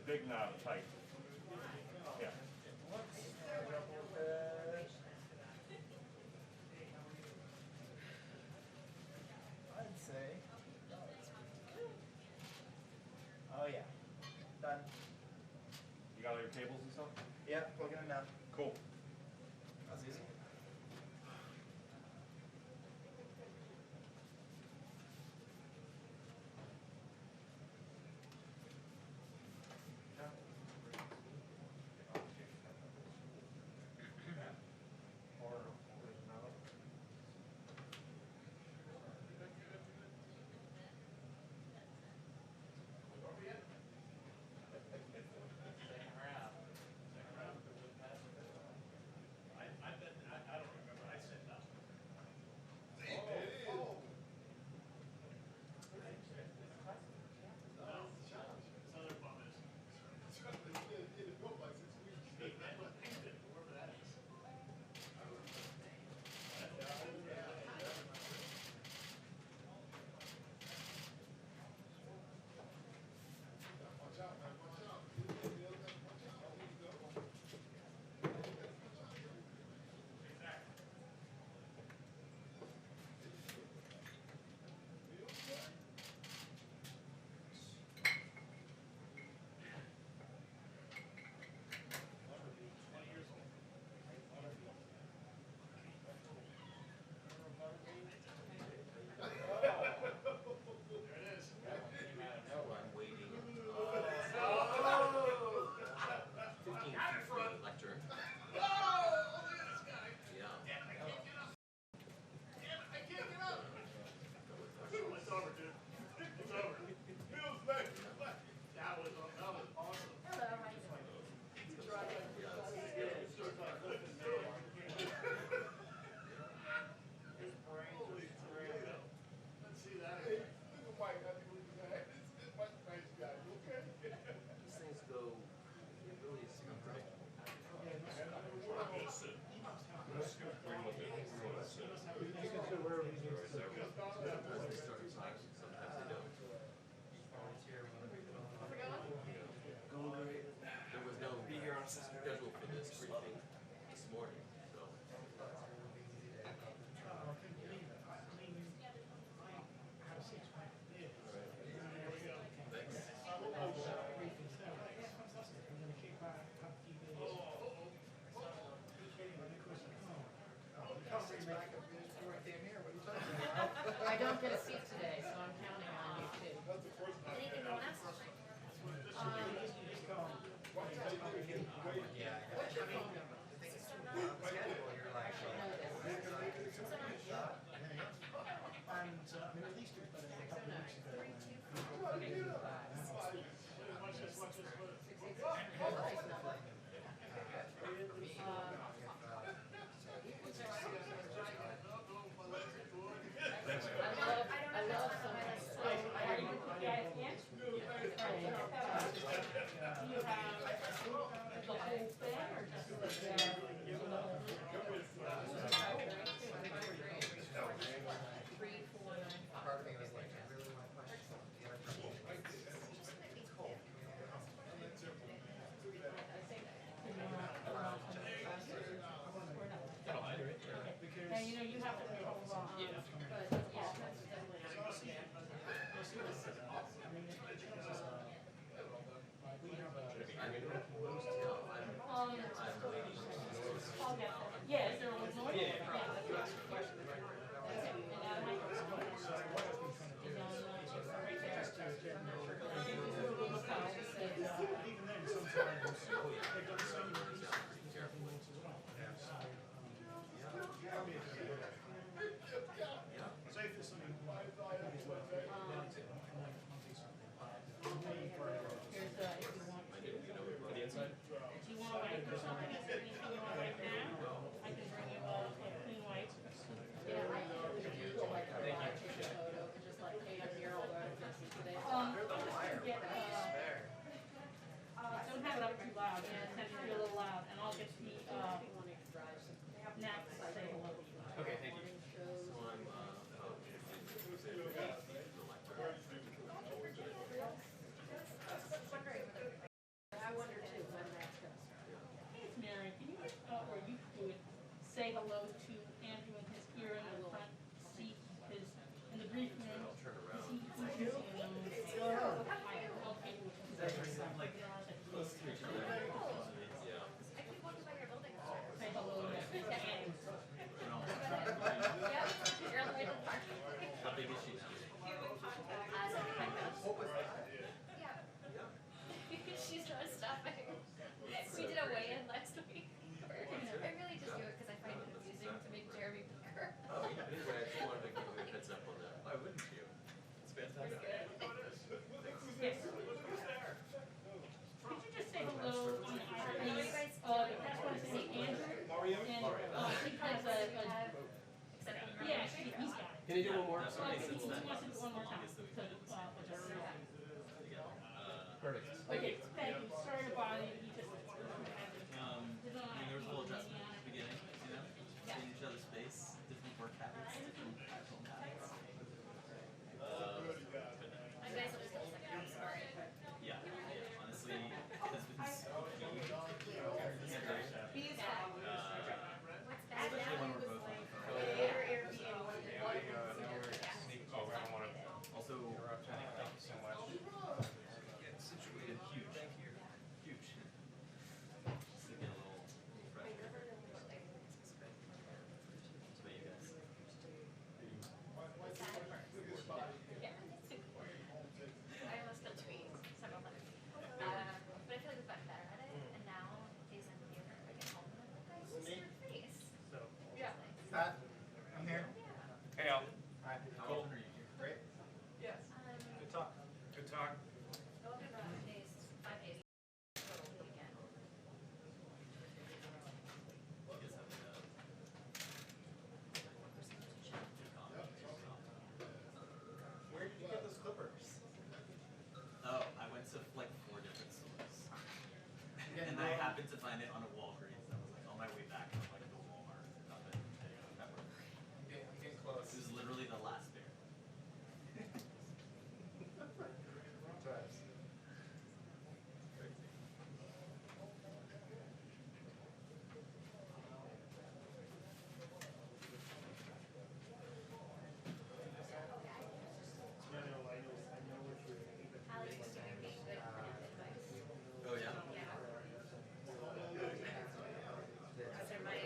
big knob tight. Yeah. I'd say. Oh yeah. Done. You got all your cables and stuff? Yeah, plugging them down. Cool. That was easy. say hello to Andrew in his ear in the front seat, because in the brief room, because he's using a nose. Like close to each other. I keep walking by your building. Say hello to Andrew. Yeah, you're on the way to the park. How big is she now? 75 pounds. Yeah. She's not stopping. We did a weigh-in last week. I really just do it because I find it amusing to make Jeremy bigger. Oh, yeah. Anyway, I just wanted to give you a heads up on that. Why wouldn't you? It's fantastic. Yes. Could you just say hello on the please? The press wants to say Andrew. And he has a yeah, he's got it. Can you do one more? He wants to do one more time. Perfect. Okay, thank you. Sorry to bother you. He just I mean, there was a little adjustment at the beginning, you know? Seeing each other's face, different work habits, different home habits. You guys will just look like I'm sorry. Yeah, honestly, because it's What's that especially now? when we're both on the phone. Oh, I don't want to. Also, Thank you so much. get situated huge. Huge. Just to get a little fresh. What about you guys? What's that? Yeah. I almost killed tweets several times. But I feel like we've gotten better at it. And now days in theater, I get home and I'm like, guys, just your face. So, Yeah. Pat, I'm here. hey, Al. Hi. How often are you here? Great. Yes. Good talk. Good talk. Go up about 5 days. 5 days. Weekend. You guys have Where did you get those clippers? Oh, I went to like 4 different stores. And I happened to find it on a Walgreens. I was like on my way back from like the Walmart up in Pepper. I'm getting close. This is literally the last bear. Drives. Alex was doing me good advice. Oh yeah? Yeah. Those are my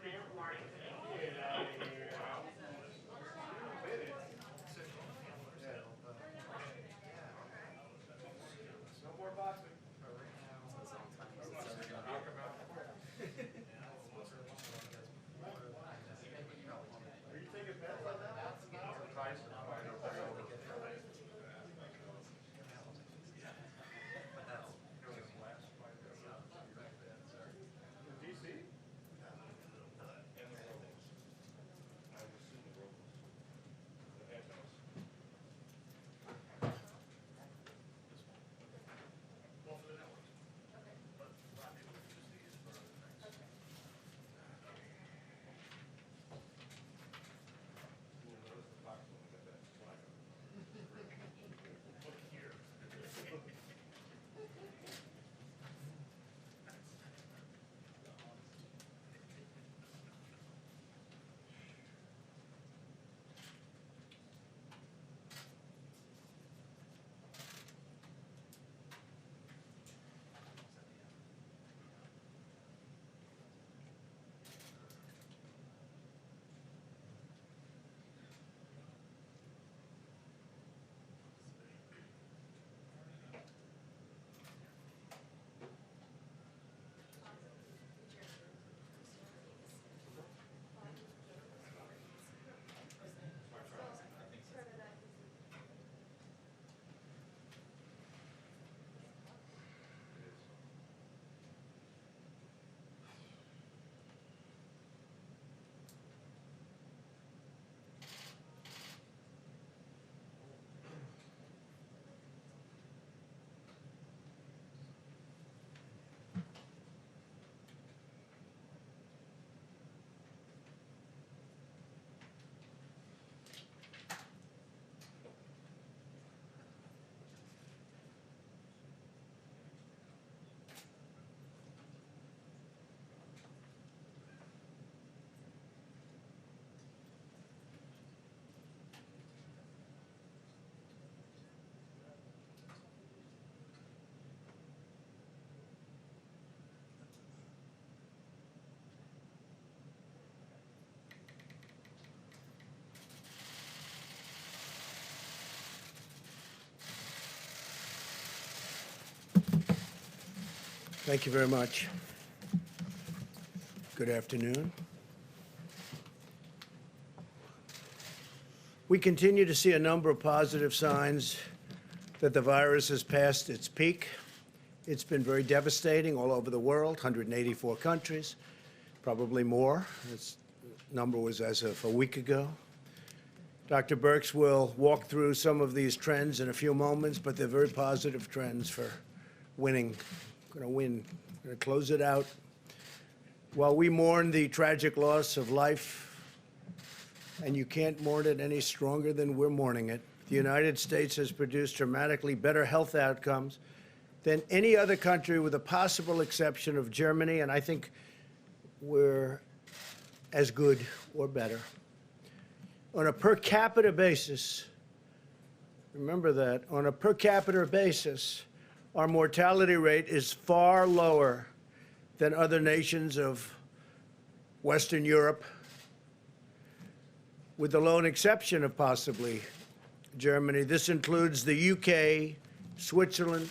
No more boxing. Are you taking bets on that? Tyson. DC? Thank you very much. Good afternoon. We continue to see a number of positive signs that the virus has passed its peak. It's been very devastating all over the world, 184 countries, probably more. This number was as of a week ago. Dr. Birx will walk through some of these trends in a few moments, but they're very positive trends for winning. Going to win, going to close it out. While we mourn the tragic loss of life, and you can't mourn it any stronger than we're mourning it, the United States has produced dramatically better health outcomes than any other country, with the possible exception of Germany, and I think we're as good or better. On a per capita basis, remember that, on a per capita basis, our mortality rate is far lower than other nations of Western Europe, with the lone exception of possibly Germany. This includes the UK, Switzerland,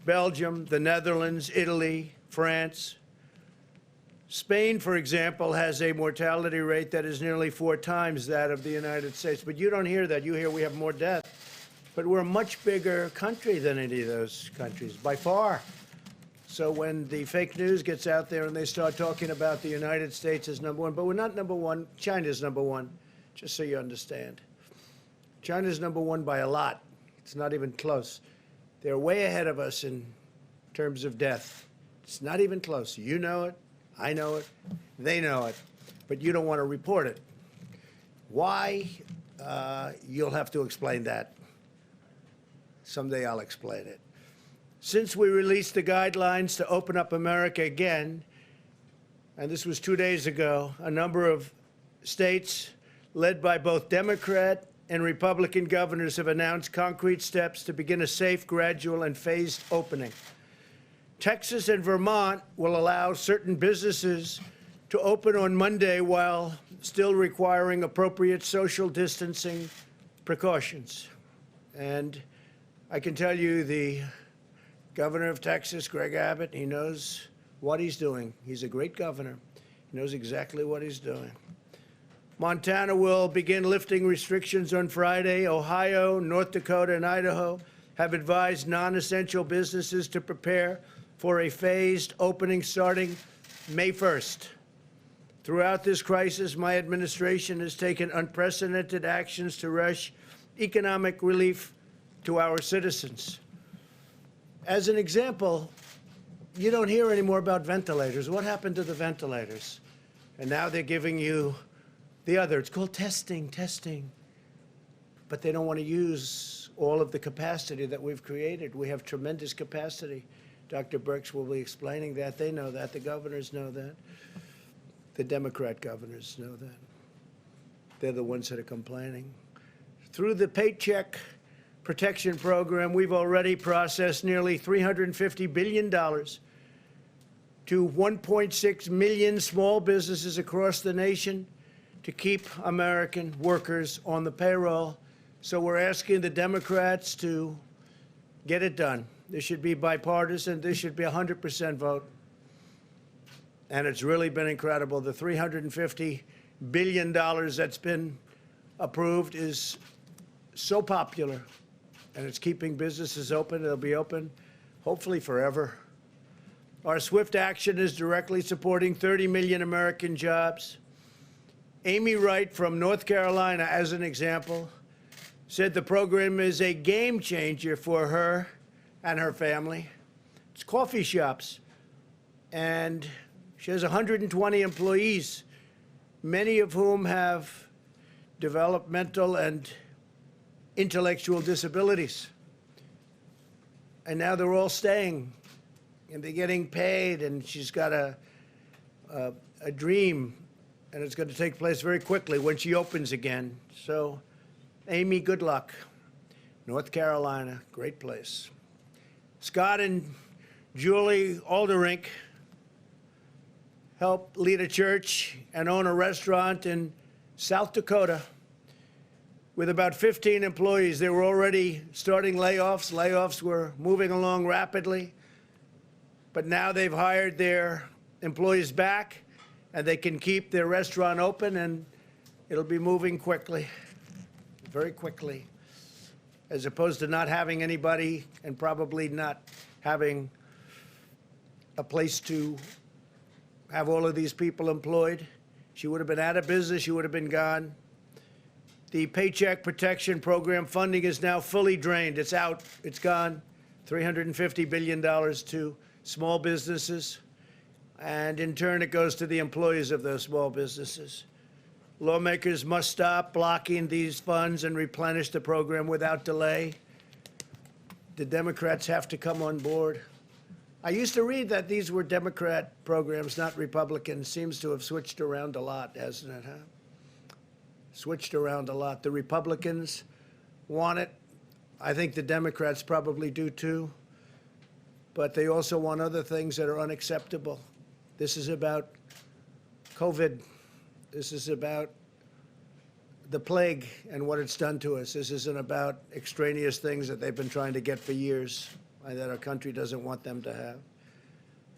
Belgium, the Netherlands, Italy, France. Spain, for example, has a mortality rate that is nearly 4 times that of the United States. But you don't hear that. You hear we have more deaths. But we're a much bigger country than any of those countries, by far. So when the fake news gets out there and they start talking about the United States as number one, but we're not number one, China's number one, just so you understand. China's number one by a lot. It's not even close. They're way ahead of us in terms of death. It's not even close. You know it, I know it, they know it, but you don't want to report it. Why? You'll have to explain that. Someday I'll explain it. Since we released the guidelines to open up America again, and this was 2 days ago, a number of states led by both Democrat and Republican governors have announced concrete steps to begin a safe, gradual, and phased opening. Texas and Vermont will allow certain businesses to open on Monday while still requiring appropriate social distancing precautions. And I can tell you the governor of Texas, Greg Abbott, he knows what he's doing. He's a great governor. He knows exactly what he's doing. Montana will begin lifting restrictions on Friday. Ohio, North Dakota, and Idaho have advised non-essential businesses to prepare for a phased opening starting May 1st. Throughout this crisis, my administration has taken unprecedented actions to rush economic relief to our citizens. As an example, you don't hear anymore about ventilators. What happened to the ventilators? And now they're giving you the other. It's called testing. But they don't want to use all of the capacity that we've created. We have tremendous capacity. Dr. Birx will be explaining that. They know that. The governors know that. The Democrat governors know that. They're the ones that are complaining. Through the Paycheck Protection Program, we've already processed nearly $350 billion to 1.6 million small businesses across the nation to keep American workers on the payroll. So we're asking the Democrats to get it done. This should be bipartisan. This should be 100% vote. And it's really been incredible. The $350 billion that's been approved is so popular, and it's keeping businesses open. They'll be open, hopefully forever. Our swift action is directly supporting 30 million American jobs. Amy Wright from North Carolina, as an example, said the program is a game changer for her and her family. It's coffee shops, and she has 120 employees, many of whom have developmental and intellectual disabilities. And now they're all staying, and they're getting paid, and she's got a dream, and it's going to take place very quickly when she opens again. So, Amy, good luck. North Carolina, great place. Scott and Julie Alderink helped lead a church and own a restaurant in South Dakota with about 15 employees. They were already starting layoffs. Layoffs were moving along rapidly. But now they've hired their employees back, and they can keep their restaurant open, and it'll be moving quickly, very quickly, as opposed to not having anybody and probably not having a place to have all of these people employed. She would have been out of business. She would have been gone. The Paycheck Protection Program funding is now fully drained. It's out. It's gone. $350 billion to small businesses. And in turn, it goes to the employees of those small businesses. Lawmakers must stop blocking these funds and replenish the program without delay. The Democrats have to come on board. I used to read that these were Democrat programs, not Republican. Seems to have switched around a lot, hasn't it, huh? Switched around a lot. The Republicans want it. I think the Democrats probably do too. But they also want other things that are unacceptable. This is about COVID. This is about the plague and what it's done to us. This isn't about extraneous things that they've been trying to get for years, and that our country doesn't want them to have.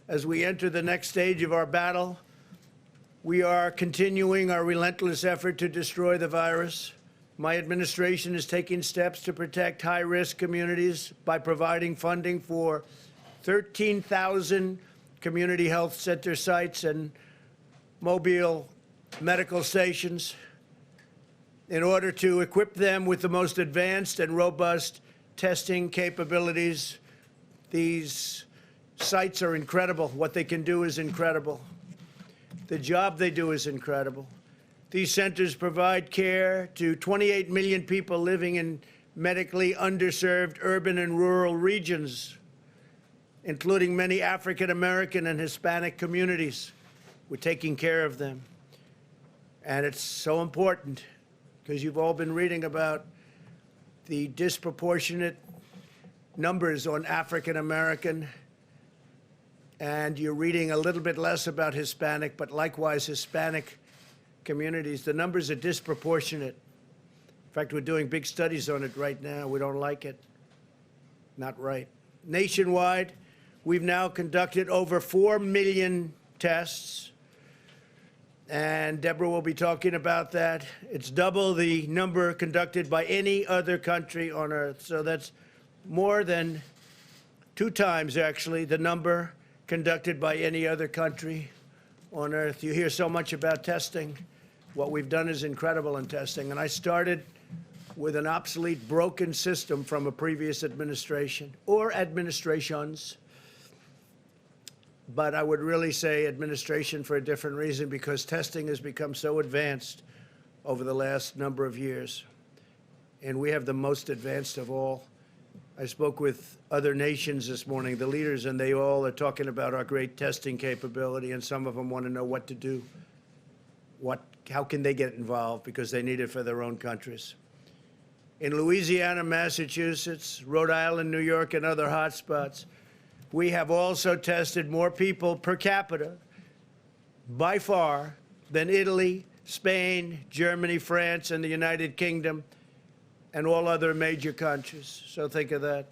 As we enter the next stage of our battle, we are continuing our relentless effort to destroy the virus. My administration is taking steps to protect high-risk communities by providing funding for 13,000 community health center sites and mobile medical stations in order to equip them with the most advanced and robust testing capabilities. These sites are incredible. What they can do is incredible. The job they do is incredible. These centers provide care to 28 million people living in medically underserved urban and rural regions, including many African American and Hispanic communities. We're taking care of them. And it's so important because you've all been reading about the disproportionate numbers on African American and you're reading a little bit less about Hispanic, but likewise Hispanic communities, the numbers are disproportionate. In fact, we're doing big studies on it right now. We don't like it. Not right. Nationwide, we've now conducted over 4 million tests, and Deborah will be talking about that. It's double the number conducted by any other country on Earth. So that's more than 2 times, actually, the number conducted by any other country on Earth. You hear so much about testing. What we've done is incredible in testing. And I started with an obsolete, broken system from a previous administration or administrations. But I would really say administration for a different reason, because testing has become so advanced over the last number of years. And we have the most advanced of all. I spoke with other nations this morning, the leaders, and they all are talking about our great testing capability, and some of them want to know what to do. How can they get involved, because they need it for their own countries. In Louisiana, Massachusetts, Rhode Island, New York, and other hotspots, we have also tested more people per capita, by far, than Italy, Spain, Germany, France, and the United Kingdom, and all other major countries. So think of that.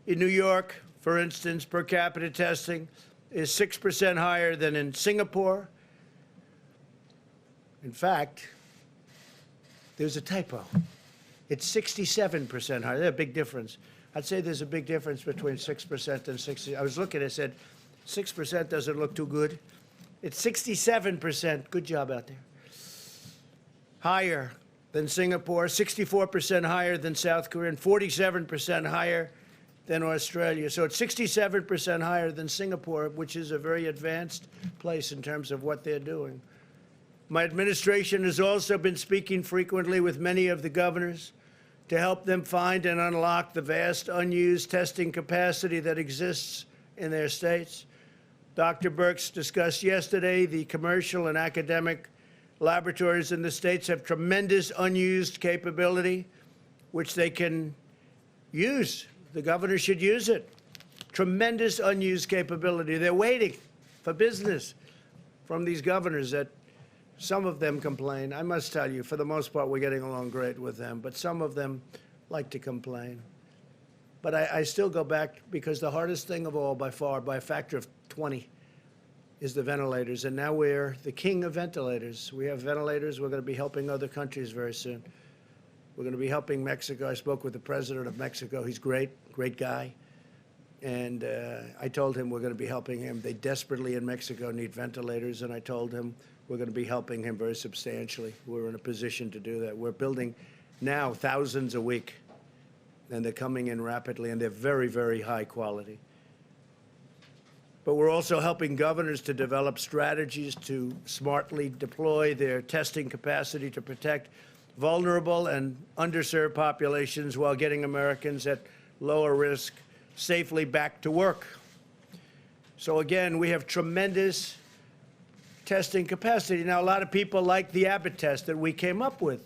In New York, for instance, per capita testing is 6% higher than in Singapore. In fact, there's a typo. It's 67% higher. There's a big difference. I'd say there's a big difference between 6% and 60%. I was looking, I said, 6% doesn't look too good. It's 67%. Good job out there. Higher than Singapore, 64% higher than South Korea, and 47% higher than Australia. So it's 67% higher than Singapore, which is a very advanced place in terms of what they're doing. My administration has also been speaking frequently with many of the governors to help them find and unlock the vast unused testing capacity that exists in their states. Dr. Birx discussed yesterday the commercial and academic laboratories in the states have tremendous unused capability, which they can use. The governor should use it. Tremendous unused capability. They're waiting for business from these governors that some of them complain. I must tell you, for the most part, we're getting along great with them, but some of them like to complain. But I still go back, because the hardest thing of all, by far, by a factor of 20, is the ventilators. And now we're the king of ventilators. We have ventilators. We're going to be helping other countries very soon. We're going to be helping Mexico. I spoke with the president of Mexico. He's great, great guy. And I told him we're going to be helping him. They desperately in Mexico need ventilators, and I told him we're going to be helping him very substantially. We're in a position to do that. We're building now thousands a week, and they're coming in rapidly, and they're very, very high quality. But we're also helping governors to develop strategies to smartly deploy their testing capacity to protect vulnerable and underserved populations while getting Americans at lower risk safely back to work. So again, we have tremendous testing capacity. Now, a lot of people like the Abbott test that we came up with.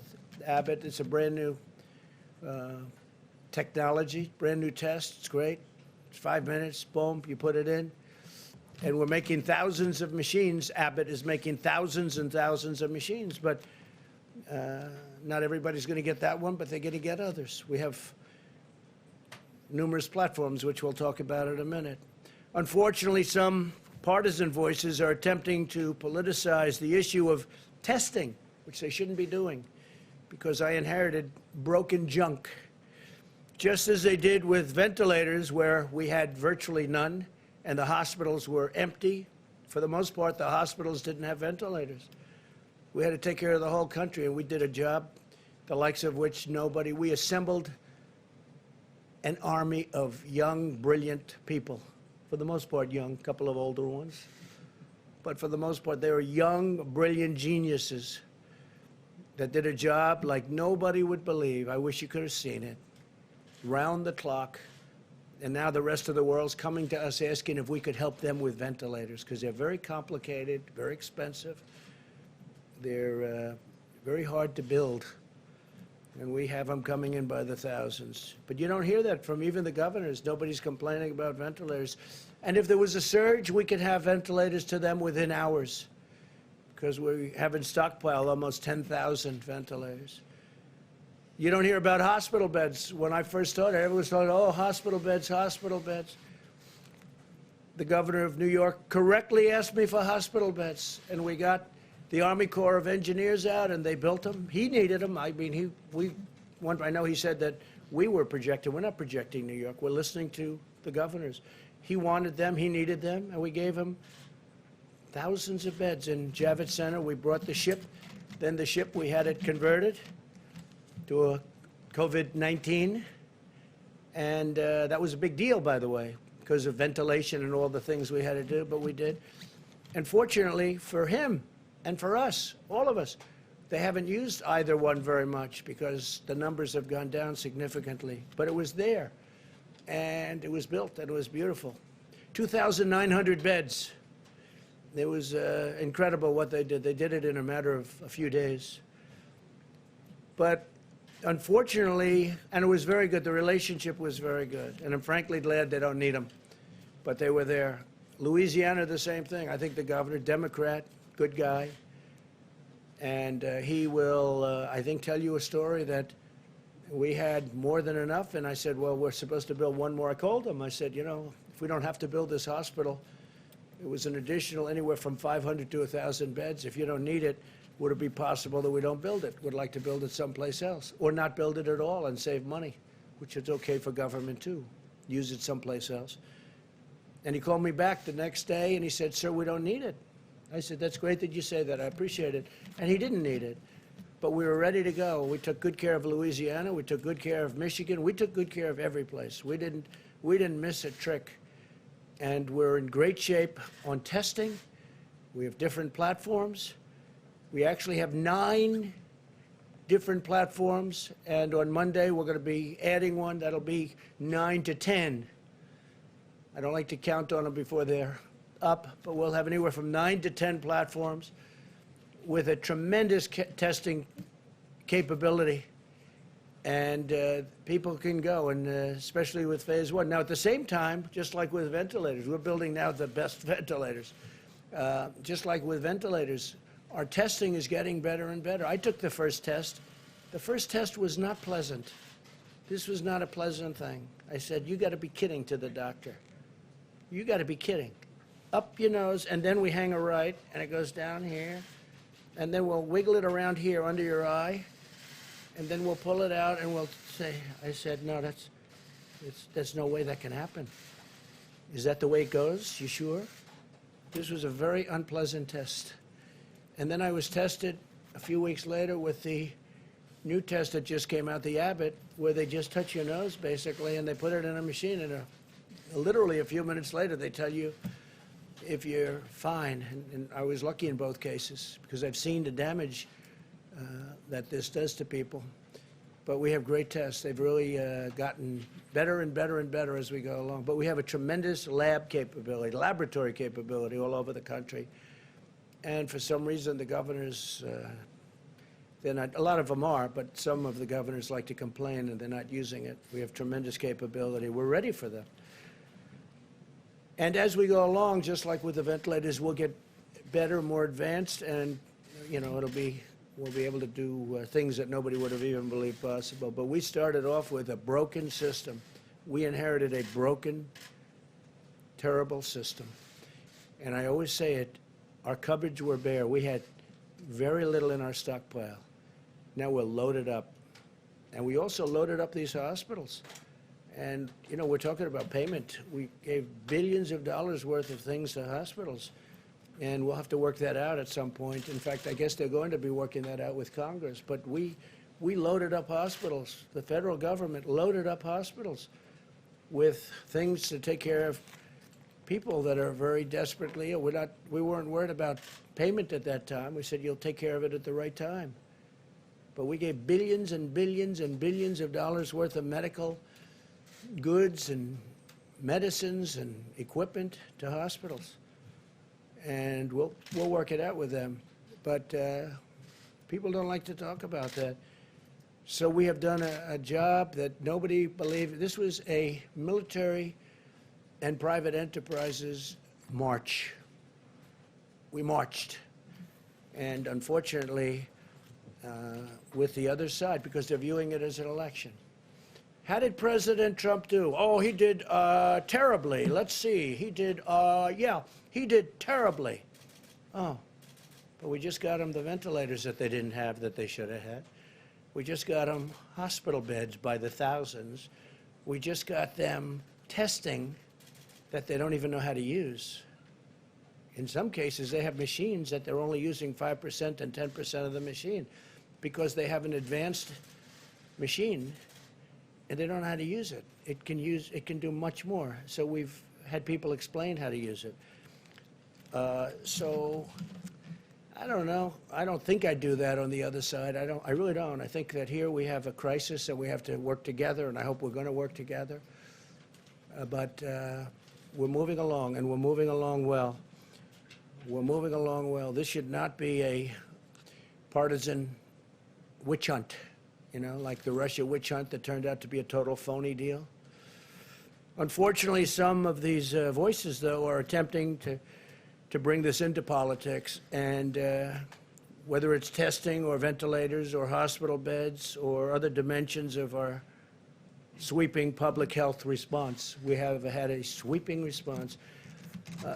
Abbott, it's a brand new technology, brand new test. It's great. It's 5 minutes, boom, you put it in. And we're making thousands of machines. Abbott is making thousands and thousands of machines, but not everybody's going to get that one, but they're going to get others. We have numerous platforms, which we'll talk about in a minute. Unfortunately, some partisan voices are attempting to politicize the issue of testing, which they shouldn't be doing, because I inherited broken junk, just as they did with ventilators, where we had virtually none, and the hospitals were empty. For the most part, the hospitals didn't have ventilators. We had to take care of the whole country, and we did a job, the likes of which nobody. We assembled an army of young, brilliant people. For the most part, young, a couple of older ones. But for the most part, they were young, brilliant geniuses that did a job like nobody would believe. I wish you could have seen it. Round the clock. And now the rest of the world's coming to us asking if we could help them with ventilators, because they're very complicated, very expensive. They're very hard to build. And we have them coming in by the thousands. But you don't hear that from even the governors. Nobody's complaining about ventilators. And if there was a surge, we could have ventilators to them within hours, because we have in stockpile almost 10,000 ventilators. You don't hear about hospital beds. When I first started, everyone was talking, oh, hospital beds, hospital beds. The governor of New York correctly asked me for hospital beds, and we got the Army Corps of Engineers out, and they built them. He needed them. I mean, I know he said that we were projecting. We're not projecting New York. We're listening to the governors. He wanted them. He needed them, and we gave him thousands of beds. In Javits Center, we brought the ship. Then the ship, we had it converted to a COVID-19, and that was a big deal, by the way, because of ventilation and all the things we had to do, but we did. And fortunately for him and for us, all of us, they haven't used either one very much because the numbers have gone down significantly. But it was there, and it was built, and it was beautiful. 2,900 beds. It was incredible what they did. They did it in a matter of a few days. But unfortunately, and it was very good, the relationship was very good. And I'm frankly glad they don't need them, but they were there. Louisiana, the same thing. I think the governor, Democrat, good guy. And he will, I think, tell you a story that we had more than enough. And I said, well, we're supposed to build one more. I called him. I said, you know, if we don't have to build this hospital, it was an additional anywhere from 500 to 1,000 beds. If you don't need it, would it be possible that we don't build it? Would like to build it someplace else, or not build it at all and save money, which is okay for government too. Use it someplace else. And he called me back the next day and he said, sir, we don't need it. I said, that's great that you say that. I appreciate it. And he didn't need it. But we were ready to go. We took good care of Louisiana. We took good care of Michigan. We took good care of every place. We didn't miss a trick. And we're in great shape on testing. We have different platforms. We actually have 9 different platforms. And on Monday, we're going to be adding one. That'll be 9 to 10. I don't like to count on them before they're up, but we'll have anywhere from 9 to 10 platforms with a tremendous testing capability. And people can go, and especially with phase 1. Now, at the same time, just like with ventilators, we're building now the best ventilators. Just like with ventilators, our testing is getting better and better. I took the first test. The first test was not pleasant. This was not a pleasant thing. I said, you got to be kidding, to the doctor. You got to be kidding. Up your nose, and then we hang a right, and it goes down here. And then we'll wiggle it around here under your eye. And then we'll pull it out and we'll say, I said, no, there's no way that can happen. Is that the way it goes? You sure? This was a very unpleasant test. And then I was tested a few weeks later with the new test that just came out, the Abbott, where they just touch your nose, basically, and they put it in a machine, and literally a few minutes later, they tell you if you're fine. And I was lucky in both cases, because I've seen the damage that this does to people. But we have great tests. They've really gotten better and better and better as we go along. But we have a tremendous lab capability, laboratory capability all over the country. And for some reason, the governors, they're not, a lot of them are, but some of the governors like to complain and they're not using it. We have tremendous capability. We're ready for them. And as we go along, just like with the ventilators, we'll get better, more advanced, and, you know, we'll be able to do things that nobody would have even believed possible. But we started off with a broken system. We inherited a broken, terrible system. And I always say it, our cupboards were bare. We had very little in our stockpile. Now we're loaded up. And we also loaded up these hospitals. And, you know, we're talking about payment. We gave billions of dollars worth of things to hospitals. And we'll have to work that out at some point. In fact, I guess they're going to be working that out with Congress. But we loaded up hospitals. The federal government loaded up hospitals with things to take care of people that are very desperately ill. We weren't worried about payment at that time. We said, you'll take care of it at the right time. But we gave billions and billions and billions of dollars worth of medical goods and medicines and equipment to hospitals. And we'll work it out with them. But people don't like to talk about that. So we have done a job that nobody believed. This was a military and private enterprises march. We marched. And unfortunately, with the other side, because they're viewing it as an election. How did President Trump do? Oh, he did terribly. Let's see. He did, yeah, he did terribly. Oh, but we just got him the ventilators that they didn't have that they should have had. We just got them hospital beds by the thousands. We just got them testing that they don't even know how to use. In some cases, they have machines that they're only using 5% and 10% of the machine because they have an advanced machine and they don't know how to use it. It can do much more. So we've had people explain how to use it. So I don't know. I don't think I'd do that on the other side. I really don't. I think that here we have a crisis that we have to work together, and I hope we're going to work together. But we're moving along, and we're moving along well. We're moving along well. This should not be a partisan witch hunt, you know, like the Russia witch hunt that turned out to be a total phony deal. Unfortunately, some of these voices, though, are attempting to bring this into politics, and whether it's testing or ventilators or hospital beds or other dimensions of our sweeping public health response, we have had a sweeping response.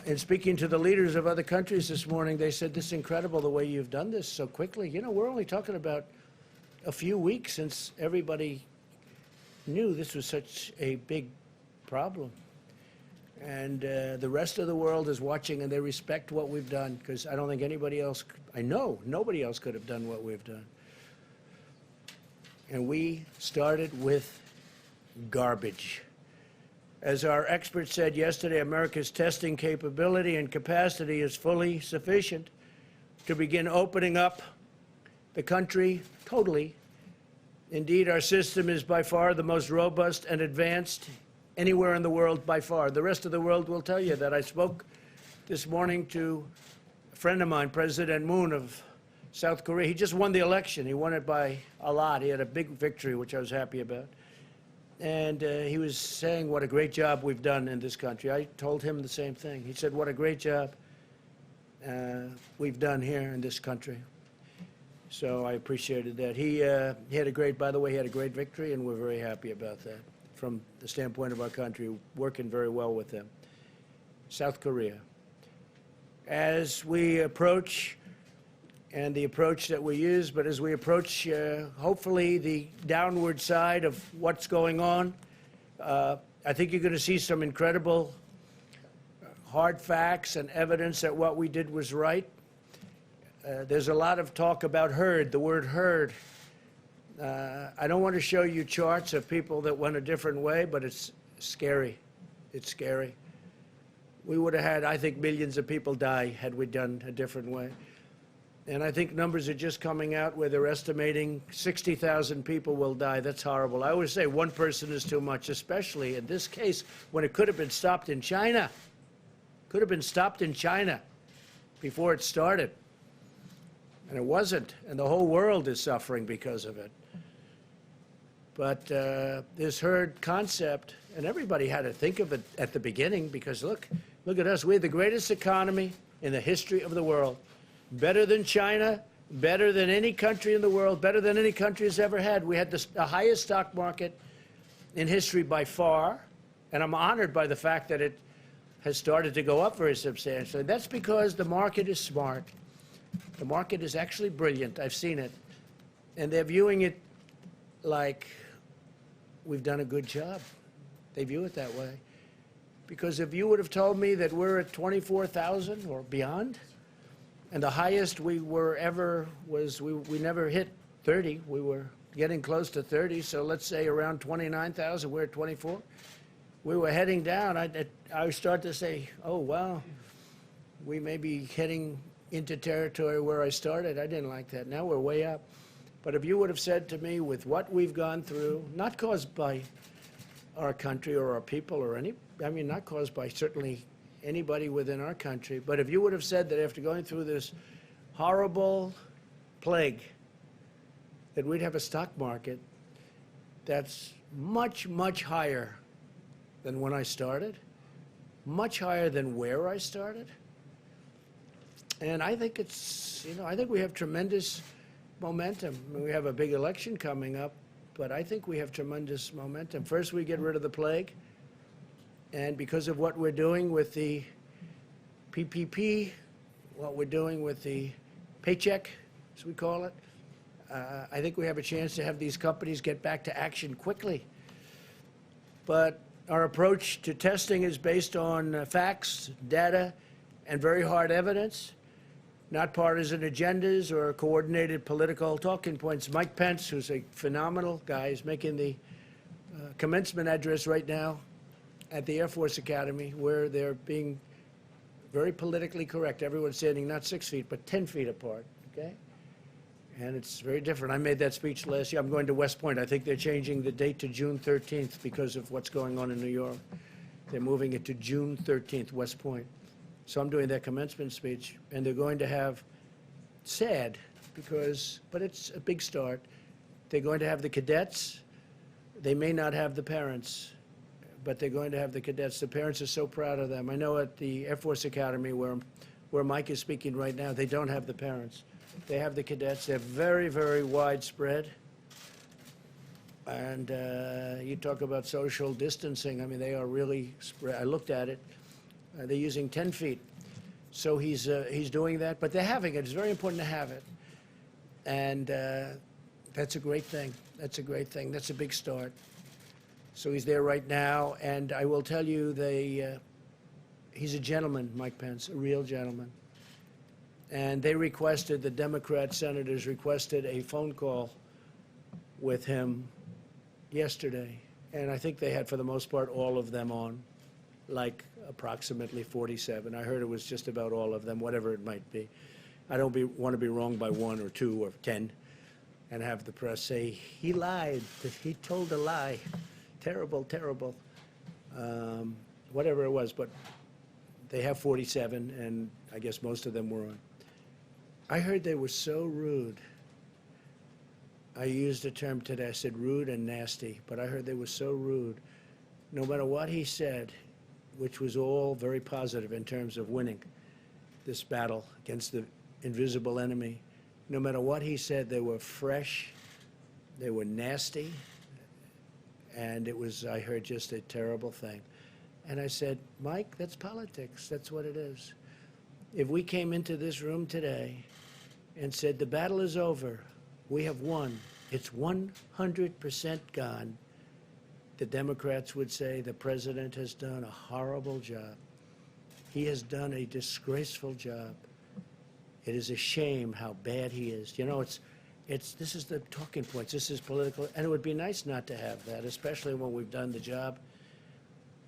In speaking to the leaders of other countries this morning, they said, this is incredible the way you've done this so quickly. You know, we're only talking about a few weeks since everybody knew this was such a big problem. And the rest of the world is watching, and they respect what we've done, because I don't think anybody else, I know nobody else could have done what we've done. And we started with garbage. As our expert said yesterday, America's testing capability and capacity is fully sufficient to begin opening up the country totally. Indeed, our system is by far the most robust and advanced anywhere in the world by far. The rest of the world will tell you that. I spoke this morning to a friend of mine, President Moon of South Korea. He just won the election. He won it by a lot. He had a big victory, which I was happy about. And he was saying what a great job we've done in this country. I told him the same thing. He said, what a great job we've done here in this country. So I appreciated that. He had a great, by the way, he had a great victory, and we're very happy about that from the standpoint of our country, working very well with them. South Korea. As we approach, and the approach that we use, but as we approach, hopefully, the downward side of what's going on, I think you're going to see some incredible hard facts and evidence that what we did was right. There's a lot of talk about herd, the word herd. I don't want to show you charts of people that went a different way, but it's scary. It's scary. We would have had, I think, millions of people die had we done a different way. And I think numbers are just coming out where they're estimating 60,000 people will die. That's horrible. I always say one person is too much, especially in this case when it could have been stopped in China. Could have been stopped in China before it started. And it wasn't. And the whole world is suffering because of it. But this herd concept, and everybody had to think of it at the beginning, because look at us. We had the greatest economy in the history of the world. Better than China, better than any country in the world, better than any country has ever had. We had the highest stock market in history by far, and I'm honored by the fact that it has started to go up very substantially. That's because the market is smart. The market is actually brilliant. I've seen it. And they're viewing it like we've done a good job. They view it that way. Because if you would have told me that we're at 24,000 or beyond, and the highest we were ever was, we never hit 30. We were getting close to 30, so let's say around 29,000, we're at 24. We were heading down. I would start to say, oh, wow, we may be heading into territory where I started. I didn't like that. Now we're way up. But if you would have said to me, with what we've gone through, not caused by our country or our people or not caused by certainly anybody within our country, but if you would have said that after going through this horrible plague, that we'd have a stock market that's much, much higher than when I started, much higher than where I started. And I think it's, I think we have tremendous momentum. I mean, we have a big election coming up, but I think we have tremendous momentum. First, we get rid of the plague. And because of what we're doing with the PPP, what we're doing with the paycheck, as we call it, I think we have a chance to have these companies get back to action quickly. But our approach to testing is based on facts, data, and very hard evidence, not partisan agendas or coordinated political talking points. Mike Pence, who's a phenomenal guy, is making the commencement address right now at the Air Force Academy, where they're being very politically correct. Everyone's standing not 6 feet, but 10 feet apart, okay? And it's very different. I made that speech last year. I'm going to West Point. I think they're changing the date to June 13th because of what's going on in New York. They're moving it to June 13th, West Point. So I'm doing that commencement speech, and they're going to have, sad, but it's a big start. They're going to have the cadets. They may not have the parents, but they're going to have the cadets. The parents are so proud of them. I know at the Air Force Academy, where Mike is speaking right now, they don't have the parents. They have the cadets. They're very, very widespread. And you talk about social distancing. I mean, they are really spread. I looked at it. They're using 10 feet. So he's doing that. But they're having it. It's very important to have it. And that's a great thing. That's a great thing. That's a big start. So he's there right now. And I will tell you, he's a gentleman, Mike Pence, a real gentleman. And they requested, the Democrat senators requested a phone call with him yesterday. And I think they had, for the most part, all of them on, like approximately 47. I heard it was just about all of them, whatever it might be. I don't want to be wrong by 1 or 2 or 10 and have the press say, he lied, he told a lie. Terrible, terrible. Whatever it was, but they have 47, and I guess most of them were on. I heard they were so rude. I used a term today, I said rude and nasty, but I heard they were so rude. No matter what he said, which was all very positive in terms of winning this battle against the invisible enemy, no matter what he said, they were fresh, they were nasty, and it was, I heard, just a terrible thing. And I said, Mike, that's politics. That's what it is. If we came into this room today and said, the battle is over, we have won, it's 100% gone, the Democrats would say the president has done a horrible job. He has done a disgraceful job. It is a shame how bad he is. You know, this is the talking points. This is political, and it would be nice not to have that, especially when we've done the job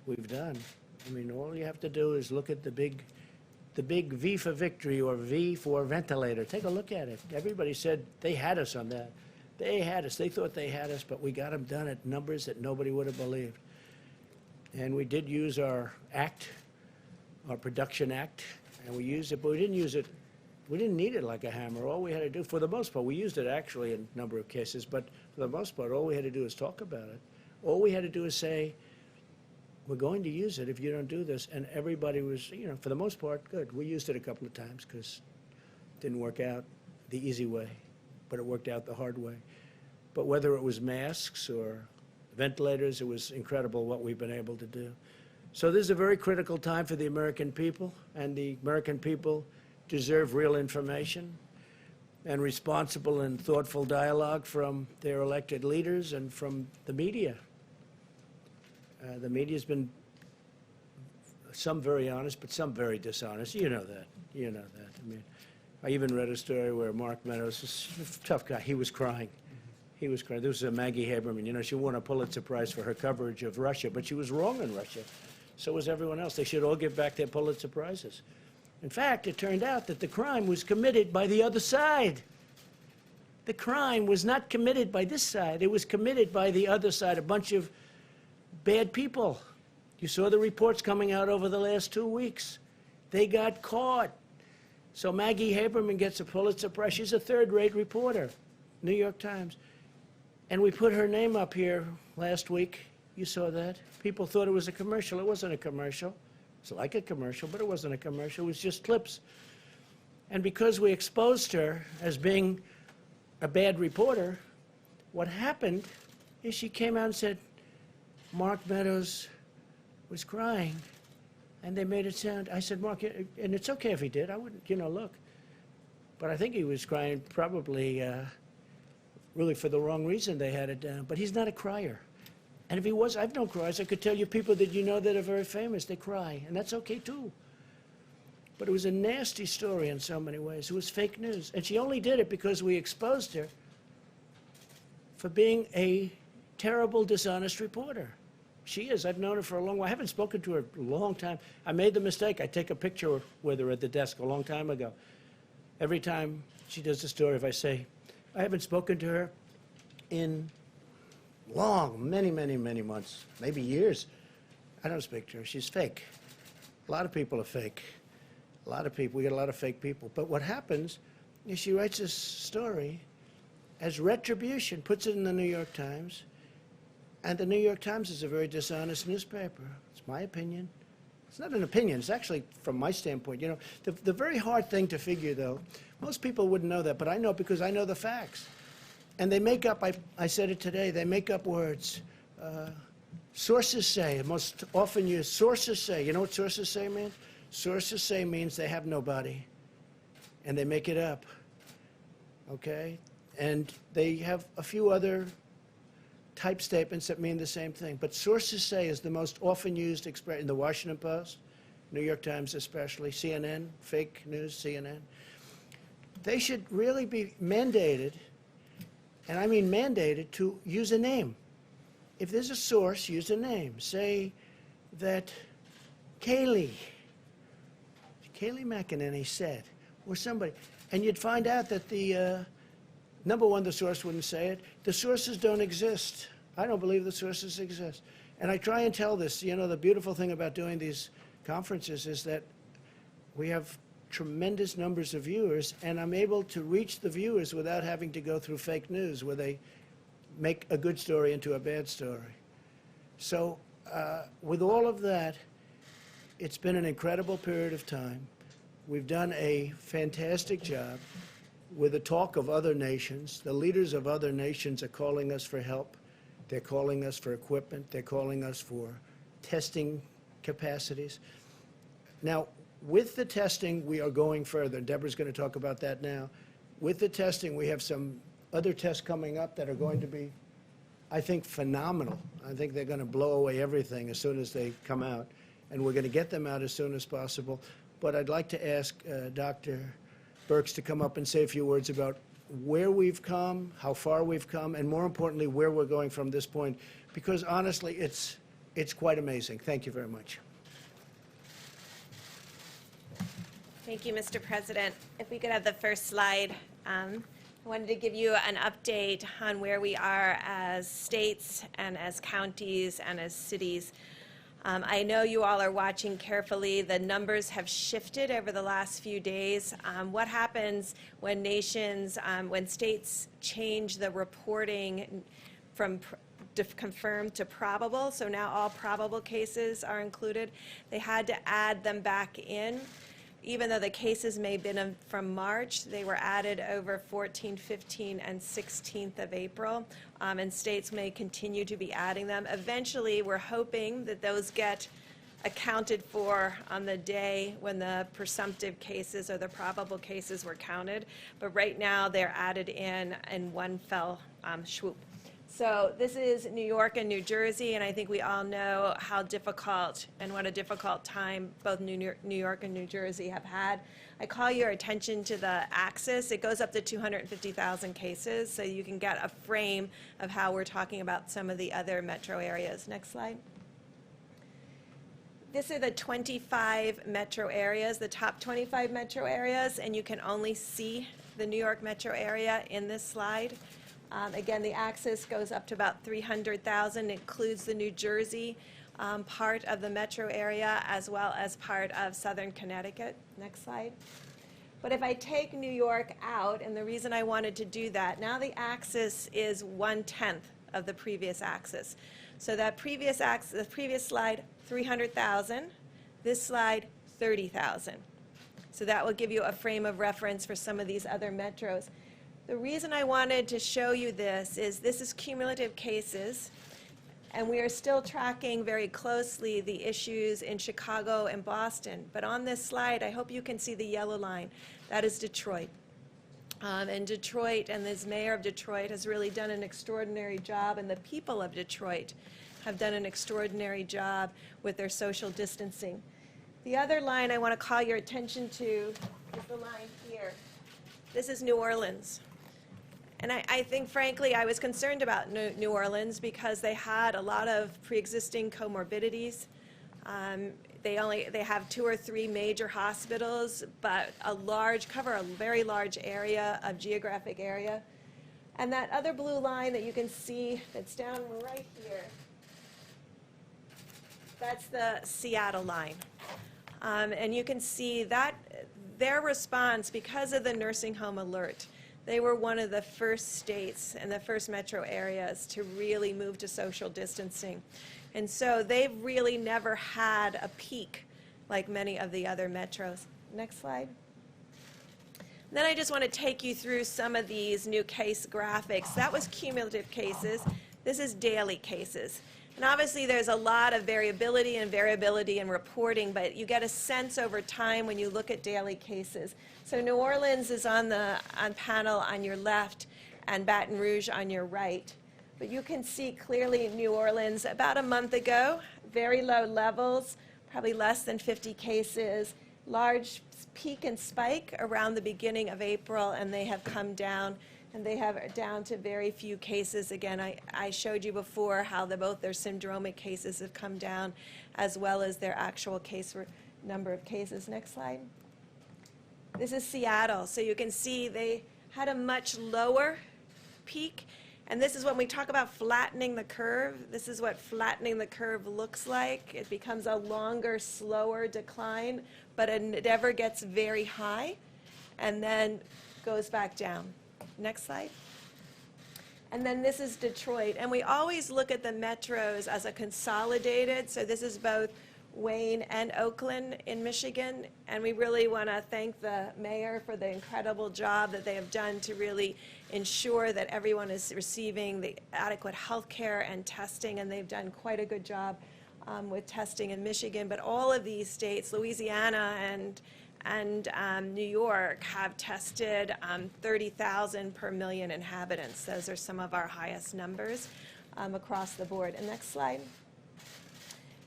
we've done. I mean, all you have to do is look at the big V for victory or V for ventilator. Take a look at it. Everybody said they had us on that. They had us. They thought they had us, but we got them done at numbers that nobody would have believed. And we did use our act, our production act, and we used it, but we didn't use it. We didn't need it like a hammer. All we had to do, for the most part, we used it actually in a number of cases, but for the most part, all we had to do is talk about it. All we had to do is say, we're going to use it if you don't do this. And everybody was, for the most part, good. We used it a couple of times because it didn't work out the easy way, but it worked out the hard way. But whether it was masks or ventilators, it was incredible what we've been able to do. So this is a very critical time for the American people, and the American people deserve real information and responsible and thoughtful dialogue from their elected leaders and from the media. The media's been some very honest, but some very dishonest. You know that. You know that. I mean, I even read a story where Mark Meadows, a tough guy, he was crying. He was crying. There was a Maggie Haberman. She won a Pulitzer Prize for her coverage of Russia, but she was wrong in Russia. So was everyone else. They should all give back their Pulitzer Prizes. In fact, it turned out that the crime was committed by the other side. The crime was not committed by this side. It was committed by the other side, a bunch of bad people. You saw the reports coming out over the last 2 weeks. They got caught. So Maggie Haberman gets a Pulitzer Prize. She's a third-rate reporter, New York Times. And we put her name up here last week. You saw that. People thought it was a commercial. It wasn't a commercial. It's like a commercial, but it wasn't a commercial. It was just clips. And because we exposed her as being a bad reporter, what happened is she came out and said, Mark Meadows was crying, and they made it sound. I said, Mark, and it's okay if he did. I wouldn't, look. But I think he was crying probably really for the wrong reason they had it down. But he's not a crier. And if he was, I've known criers. I could tell you people that you know that are very famous, they cry, and that's okay too. But it was a nasty story in so many ways. It was fake news. And she only did it because we exposed her for being a terrible, dishonest reporter. She is. I've known her for a long while. I haven't spoken to her a long time. I made the mistake. I take a picture with her at the desk a long time ago. Every time she does a story, if I say, I haven't spoken to her in many, many, many months, maybe years, I don't speak to her. She's fake. A lot of people are fake. A lot of people. We get a lot of fake people. But what happens is she writes this story as retribution, puts it in the New York Times, and the New York Times is a very dishonest newspaper. It's my opinion. It's not an opinion. It's actually, from my standpoint, the very hard thing to figure, though, most people wouldn't know that, but I know because I know the facts. And they make up, I said it today, they make up words. Sources say, most often used, sources say. You know what sources say means? Sources say means they have nobody, and they make it up, okay? And they have a few other type statements that mean the same thing. But sources say is the most often used expression in the Washington Post, New York Times especially, CNN, fake news, CNN. They should really be mandated, and I mean mandated, to use a name. If there's a source, use a name. Say that Kayleigh McEnany said, or somebody. And you'd find out that the, number one, the source wouldn't say it. The sources don't exist. I don't believe the sources exist. And I try and tell this. The beautiful thing about doing these conferences is that we have tremendous numbers of viewers, and I'm able to reach the viewers without having to go through fake news where they make a good story into a bad story. So with all of that, it's been an incredible period of time. We've done a fantastic job with the talk of other nations. The leaders of other nations are calling us for help. They're calling us for equipment. They're calling us for testing capacities. Now, with the testing, we are going further. Deborah's going to talk about that now. With the testing, we have some other tests coming up that are going to be, I think, phenomenal. I think they're going to blow away everything as soon as they come out. And we're going to get them out as soon as possible. But I'd like to ask Dr. Birx to come up and say a few words about where we've come, how far we've come, and more importantly, where we're going from this point. Because honestly, it's quite amazing. Thank you very much. Thank you, Mr. President. If we could have the first slide. I wanted to give you an update on where we are as states and as counties and as cities. I know you all are watching carefully. The numbers have shifted over the last few days. What happens when when states change the reporting from confirmed to probable, so now all probable cases are included, they had to add them back in. Even though the cases may have been from March, they were added over 14th, 15th, and 16th of April, and states may continue to be adding them. Eventually, we're hoping that those get accounted for on the day when the presumptive cases or the probable cases were counted, but right now they're added in one fell swoop. So this is New York and New Jersey, and I think we all know how difficult and what a difficult time both New York and New Jersey have had. I call your attention to the axis. It goes up to 250,000 cases, so you can get a frame of how we're talking about some of the other metro areas. Next slide. These are the 25 metro areas, the top 25 metro areas, and you can only see the New York metro area in this slide. Again, the axis goes up to about 300,000, includes the New Jersey part of the metro area as well as part of southern Connecticut. Next slide. But if I take New York out, and the reason I wanted to do that, now the axis is 1/10 of the previous axis. So that previous axis, the previous slide, 300,000. This slide, 30,000. So that will give you a frame of reference for some of these other metros. The reason I wanted to show you this is cumulative cases, and we are still tracking very closely the issues in Chicago and Boston. But on this slide, I hope you can see the yellow line. That is Detroit. And Detroit, and this mayor of Detroit has really done an extraordinary job, and the people of Detroit have done an extraordinary job with their social distancing. The other line I want to call your attention to is the line here. This is New Orleans. And I think, frankly, I was concerned about New Orleans because they had a lot of pre-existing comorbidities. They have 2 or 3 major hospitals, but cover a very large area of geographic area. And that other blue line that you can see that's down right here, that's the Seattle line. And you can see that their response, because of the nursing home alert, they were one of the first states and the first metro areas to really move to social distancing. And so they've really never had a peak like many of the other metros. Next slide. Then I just want to take you through some of these new case graphics. That was cumulative cases. This is daily cases. And obviously there's a lot of variability in reporting, but you get a sense over time when you look at daily cases. So New Orleans is on panel on your left and Baton Rouge on your right. But you can see clearly New Orleans about a month ago, very low levels, probably less than 50 cases, large peak and spike around the beginning of April, and they have come down. And they have down to very few cases. Again, I showed you before how both their syndromic cases have come down as well as their actual number of cases. Next slide. This is Seattle. So you can see they had a much lower peak. And this is when we talk about flattening the curve. This is what flattening the curve looks like. It becomes a longer, slower decline, but it never gets very high and then goes back down. Next slide. And then this is Detroit. And we always look at the metros as a consolidated. So this is both Wayne and Oakland in Michigan. And we really want to thank the mayor for the incredible job that they have done to really ensure that everyone is receiving the adequate health care and testing. And they've done quite a good job with testing in Michigan. But all of these states, Louisiana and New York, have tested 30,000 per million inhabitants. Those are some of our highest numbers across the board. And next slide.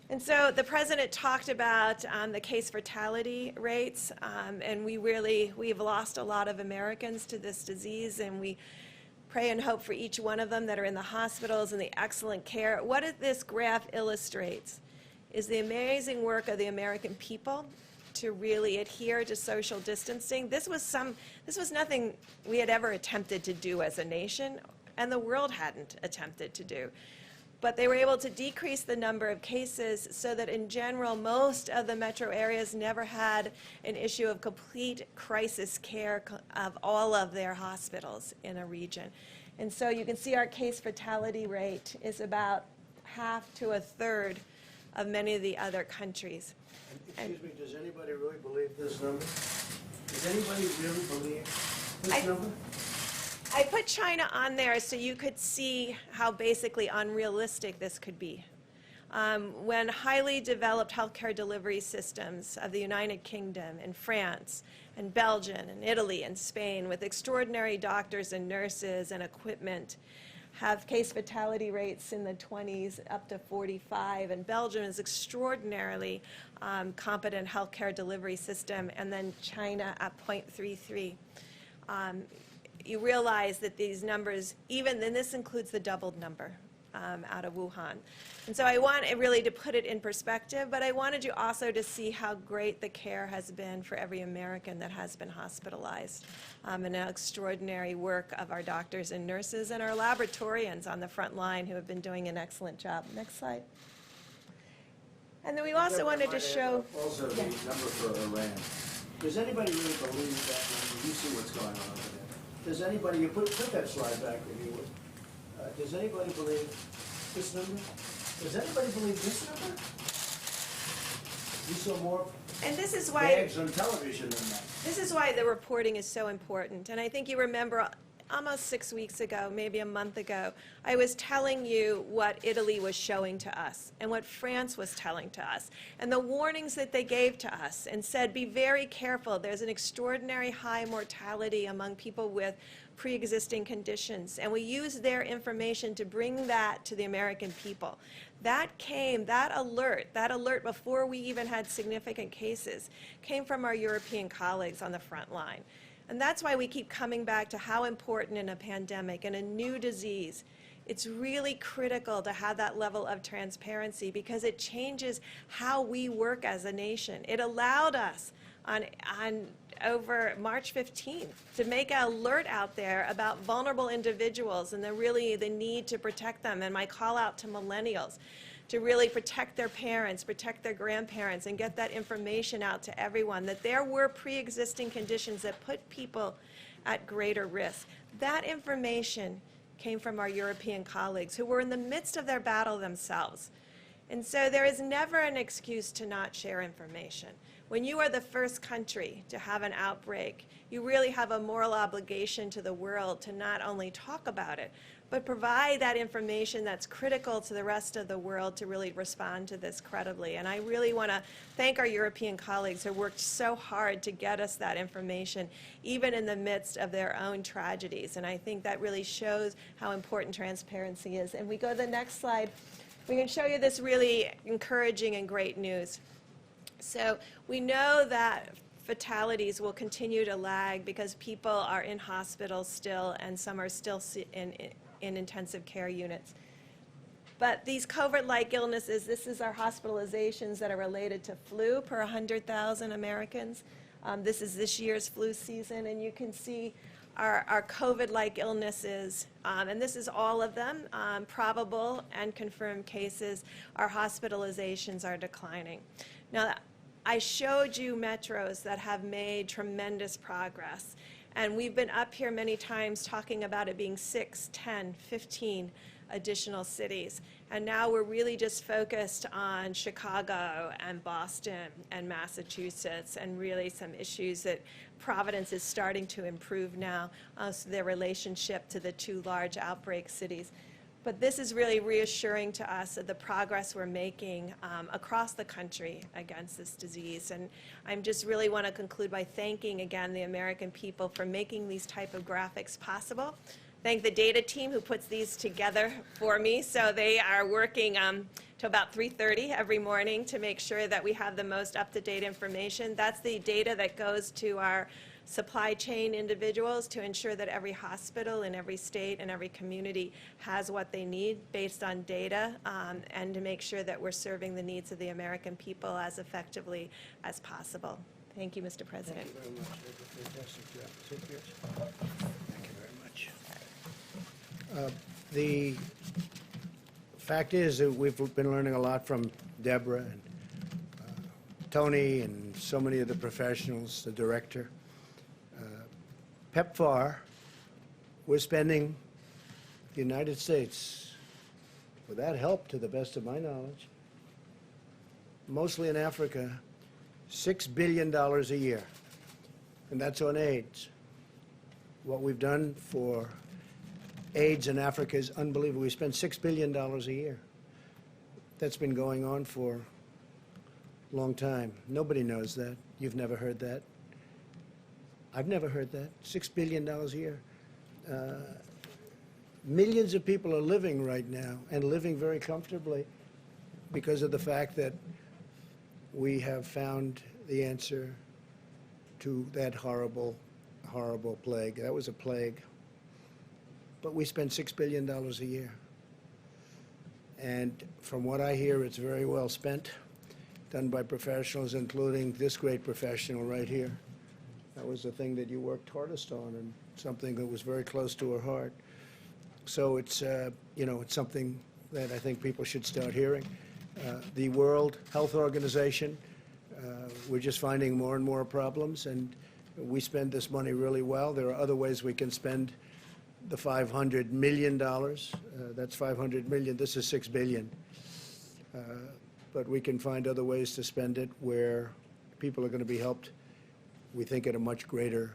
And so the president talked about the case fatality rates, and we've lost a lot of Americans to this disease, and we pray and hope for each one of them that are in the hospitals and the excellent care. What this graph illustrates is the amazing work of the American people to really adhere to social distancing. This was nothing we had ever attempted to do as a nation, and the world hadn't attempted to do. But they were able to decrease the number of cases so that in general, most of the metro areas never had an issue of complete crisis care of all of their hospitals in a region. And so you can see our case fatality rate is about half to a third of many of the other countries. Excuse me, does anybody really believe this number? Does anybody really believe this number? I put China on there so you could see how basically unrealistic this could be. When highly developed healthcare delivery systems of the United Kingdom and France and Belgium and Italy and Spain with extraordinary doctors and nurses and equipment have case fatality rates in the 20s up to 45, and Belgium is extraordinarily competent healthcare delivery system, and then China at 0.33. You realize that these numbers, and this includes the doubled number out of Wuhan. And so I want really to put it in perspective, but I wanted you also to see how great the care has been for every American that has been hospitalized, and the extraordinary work of our doctors and nurses and our laboratorians on the front line who have been doing an excellent job. Next slide. And then we also wanted to show... Also the number for Iran. Does anybody really believe that number? You see what's going on over there. Does anybody, you put that slide back if you would. Does anybody believe this number? Does anybody believe this number? We saw more And this is why. bags on television than that. This is why the reporting is so important. And I think you remember almost 6 weeks ago, maybe a month ago, I was telling you what Italy was showing to us and what France was telling to us and the warnings that they gave to us and said, be very careful. There's an extraordinary high mortality among people with pre-existing conditions. And we used their information to bring that to the American people. That alert before we even had significant cases, came from our European colleagues on the front line. And that's why we keep coming back to how important in a pandemic and a new disease, it's really critical to have that level of transparency because it changes how we work as a nation. It allowed us on over March 15th to make an alert out there about vulnerable individuals and the need to protect them, and my call out to millennials to really protect their parents, protect their grandparents, and get that information out to everyone, that there were pre-existing conditions that put people at greater risk. That information came from our European colleagues who were in the midst of their battle themselves. And so there is never an excuse to not share information. When you are the first country to have an outbreak, you really have a moral obligation to the world to not only talk about it, but provide that information that's critical to the rest of the world to really respond to this credibly. And I really want to thank our European colleagues who worked so hard to get us that information, even in the midst of their own tragedies. And I think that really shows how important transparency is. And we go to the next slide. We can show you this really encouraging and great news. So we know that fatalities will continue to lag because people are in hospitals still, and some are still in intensive care units. But these COVID-like illnesses, this is our hospitalizations that are related to flu per 100,000 Americans. This is this year's flu season, and you can see our COVID-like illnesses, and this is all of them, probable and confirmed cases. Our hospitalizations are declining. Now, I showed you metros that have made tremendous progress. And we've been up here many times talking about it being 6, 10, 15 additional cities. And now we're really just focused on Chicago and Boston and Massachusetts and really some issues that Providence is starting to improve now, so their relationship to the two large outbreak cities. But this is really reassuring to us of the progress we're making across the country against this disease. And I just really want to conclude by thanking again the American people for making these type of graphics possible. Thank the data team who puts these together for me. So they are working to about 3:30 every morning to make sure that we have the most up-to-date information. That's the data that goes to our supply chain individuals to ensure that every hospital in every state and every community has what they need based on data, and to make sure that we're serving the needs of the American people as effectively as possible. Thank you, Mr. President. Thank you very much. That's a fantastic job. Sit here. Thank you very much. The fact is that we've been learning a lot from Deborah and Tony and so many of the professionals, the director. PEPFAR, we're spending the United States, with that help, to the best of my knowledge, mostly in Africa, $6 billion a year. And that's on AIDS. What we've done for AIDS in Africa is unbelievable. We spend $6 billion a year. That's been going on for a long time. Nobody knows that. You've never heard that. I've never heard that. $6 billion a year. Millions of people are living right now, and living very comfortably, because of the fact that we have found the answer to that horrible, horrible plague. That was a plague. But we spend $6 billion a year. And from what I hear, it's very well spent, done by professionals, including this great professional right here. That was the thing that you worked hardest on, and something that was very close to her heart. So it's, it's something that I think people should start hearing. The World Health Organization, we're just finding more and more problems, and we spend this money really well. There are other ways we can spend the $500 million. That's $500 million. This is $6 billion. but we can find other ways to spend it where people are going to be helped, we think, in a much greater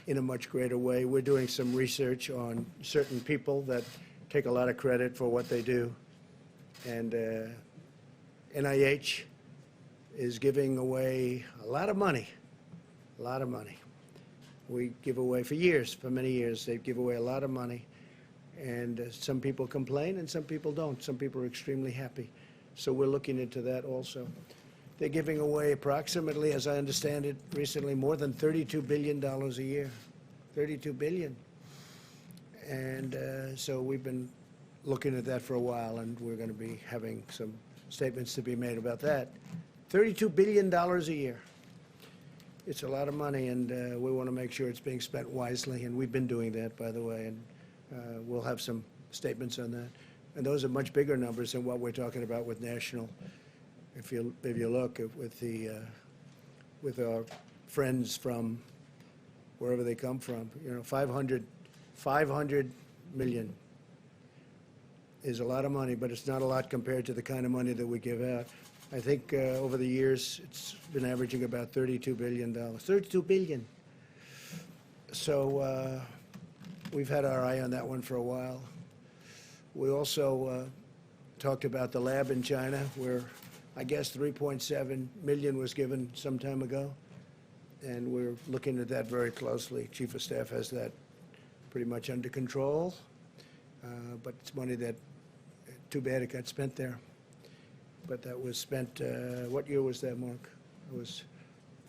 way. We're doing some research on certain people that take a lot of credit for what they do. And NIH is giving away a lot of money, a lot of money. We give away for years, for many years, they give away a lot of money. And some people complain and some people don't. Some people are extremely happy. So we're looking into that also. They're giving away approximately, as I understand it recently, more than $32 billion a year. $32 billion. And so we've been looking at that for a while, and we're going to be having some statements to be made about that. $32 billion a year. It's a lot of money, and we want to make sure it's being spent wisely, and we've been doing that, by the way, and we'll have some statements on that. And those are much bigger numbers than what we're talking about with national. If you look at, with our friends from wherever they come from, 500 million is a lot of money, but it's not a lot compared to the kind of money that we give out. I think over the years, it's been averaging about $32 billion. $32 billion. So we've had our eye on that one for a while. We also talked about the lab in China, where I guess 3.7 million was given some time ago, and we're looking at that very closely. Chief of Staff has that pretty much under control, but it's money that, too bad it got spent there. But that was spent, what year was that, Mark? It was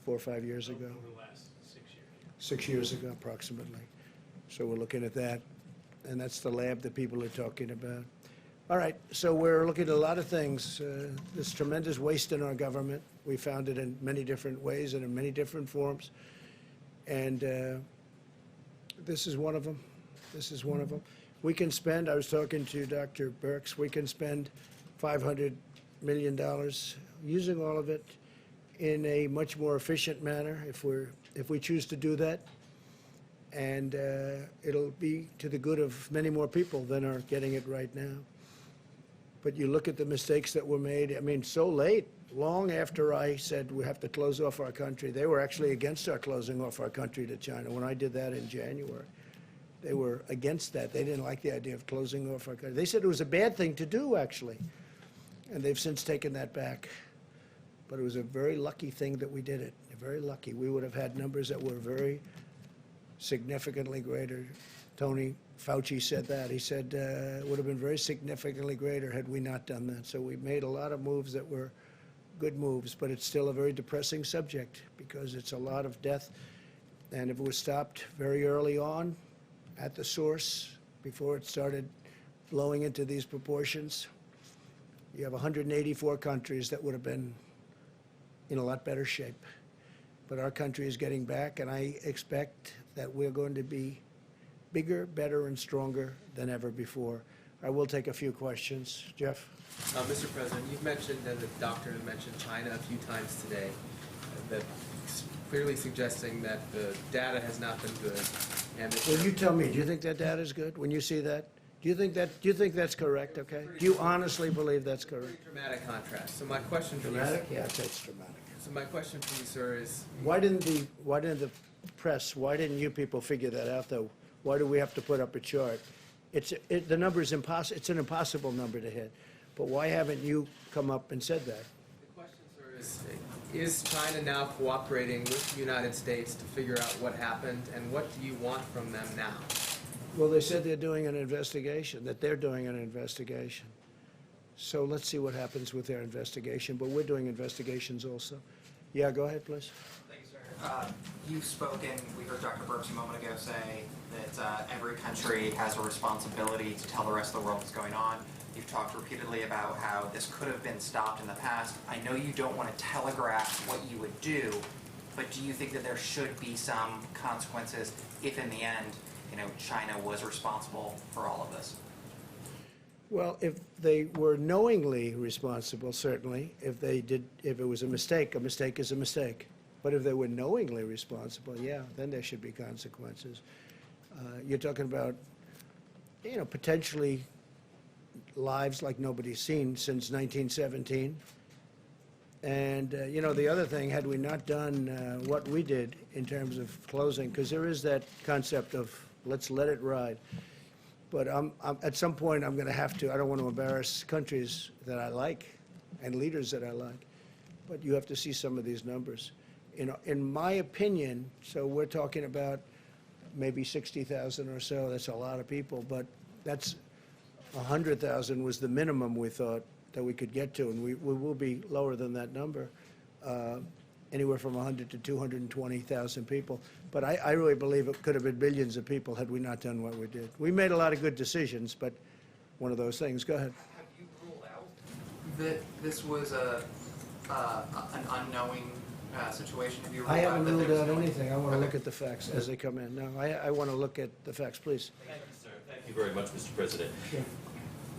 4 or 5 years ago. Over the last 6 years. 6 years ago, approximately. So we're looking at that, and that's the lab that people are talking about. All right, so we're looking at a lot of things. There's tremendous waste in our government. We found it in many different ways and in many different forms. And this is one of them. This is one of them. We can spend, I was talking to Dr. Birx, we can spend $500 million, using all of it in a much more efficient manner if we choose to do that. And it'll be to the good of many more people than are getting it right now. But you look at the mistakes that were made, I mean, so late, long after I said we have to close off our country. They were actually against our closing off our country to China when I did that in January. They were against that. They didn't like the idea of closing off our country. They said it was a bad thing to do, actually. And they've since taken that back. But it was a very lucky thing that we did it. Very lucky. We would have had numbers that were very significantly greater. Tony Fauci said that. He said it would have been very significantly greater had we not done that. So we made a lot of moves that were good moves, but it's still a very depressing subject because it's a lot of death. And if it was stopped very early on at the source, before it started blowing into these proportions, you have 184 countries that would have been in a lot better shape. But our country is getting back, and I expect that we're going to be bigger, better, and stronger than ever before. I will take a few questions. Jeff? Mr. President, you've mentioned, and the doctor has mentioned China a few times today, that clearly suggesting that the data has not been good. And Well, you tell me, do you think that data is good when you see that? Do you think that's correct, okay? Do you honestly believe that's correct? Pretty dramatic contrast. So my question for Dramatic? you, Yeah, that's dramatic. so my question for you, sir, is Why didn't the press, why didn't you people figure that out, though? Why do we have to put up a chart? The number is impossible. It's an impossible number to hit. But why haven't you come up and said that? the question, sir, is China now cooperating with the United States to figure out what happened, and what do you want from them now? Well, they said they're doing an investigation, that they're doing an investigation. So let's see what happens with their investigation, but we're doing investigations also. Yeah, go ahead, please. Thank you, sir. You've spoken, we heard Dr. Birx a moment ago say that every country has a responsibility to tell the rest of the world what's going on. You've talked repeatedly about how this could have been stopped in the past. I know you don't want to telegraph what you would do, but do you think that there should be some consequences if in the end, China was responsible for all of this? Well, if they were knowingly responsible, certainly. If it was a mistake is a mistake. But if they were knowingly responsible, yeah, then there should be consequences. You're talking about, potentially lives like nobody's seen since 1917, And, you know, the other thing, had we not done what we did in terms of closing, because there is that concept of let's let it ride. But at some point, I'm going to have to, I don't want to embarrass countries that I like and leaders that I like, but you have to see some of these numbers. In my opinion, so we're talking about maybe 60,000 or so, that's a lot of people, but that's 100,000 was the minimum we thought that we could get to, and we will be lower than that number, anywhere from 100 to 220,000 people. But I really believe it could have been billions of people had we not done what we did. We made a lot of good decisions, but one of those things. Go ahead. Have you ruled out that this was an unknowing situation? Have you ruled I out haven't that ruled there's out no- anything. I want to Okay. look at the facts as they come in. No, I want to look at the facts, please. Thank you, sir. Thank you very much, Mr. President. Sure.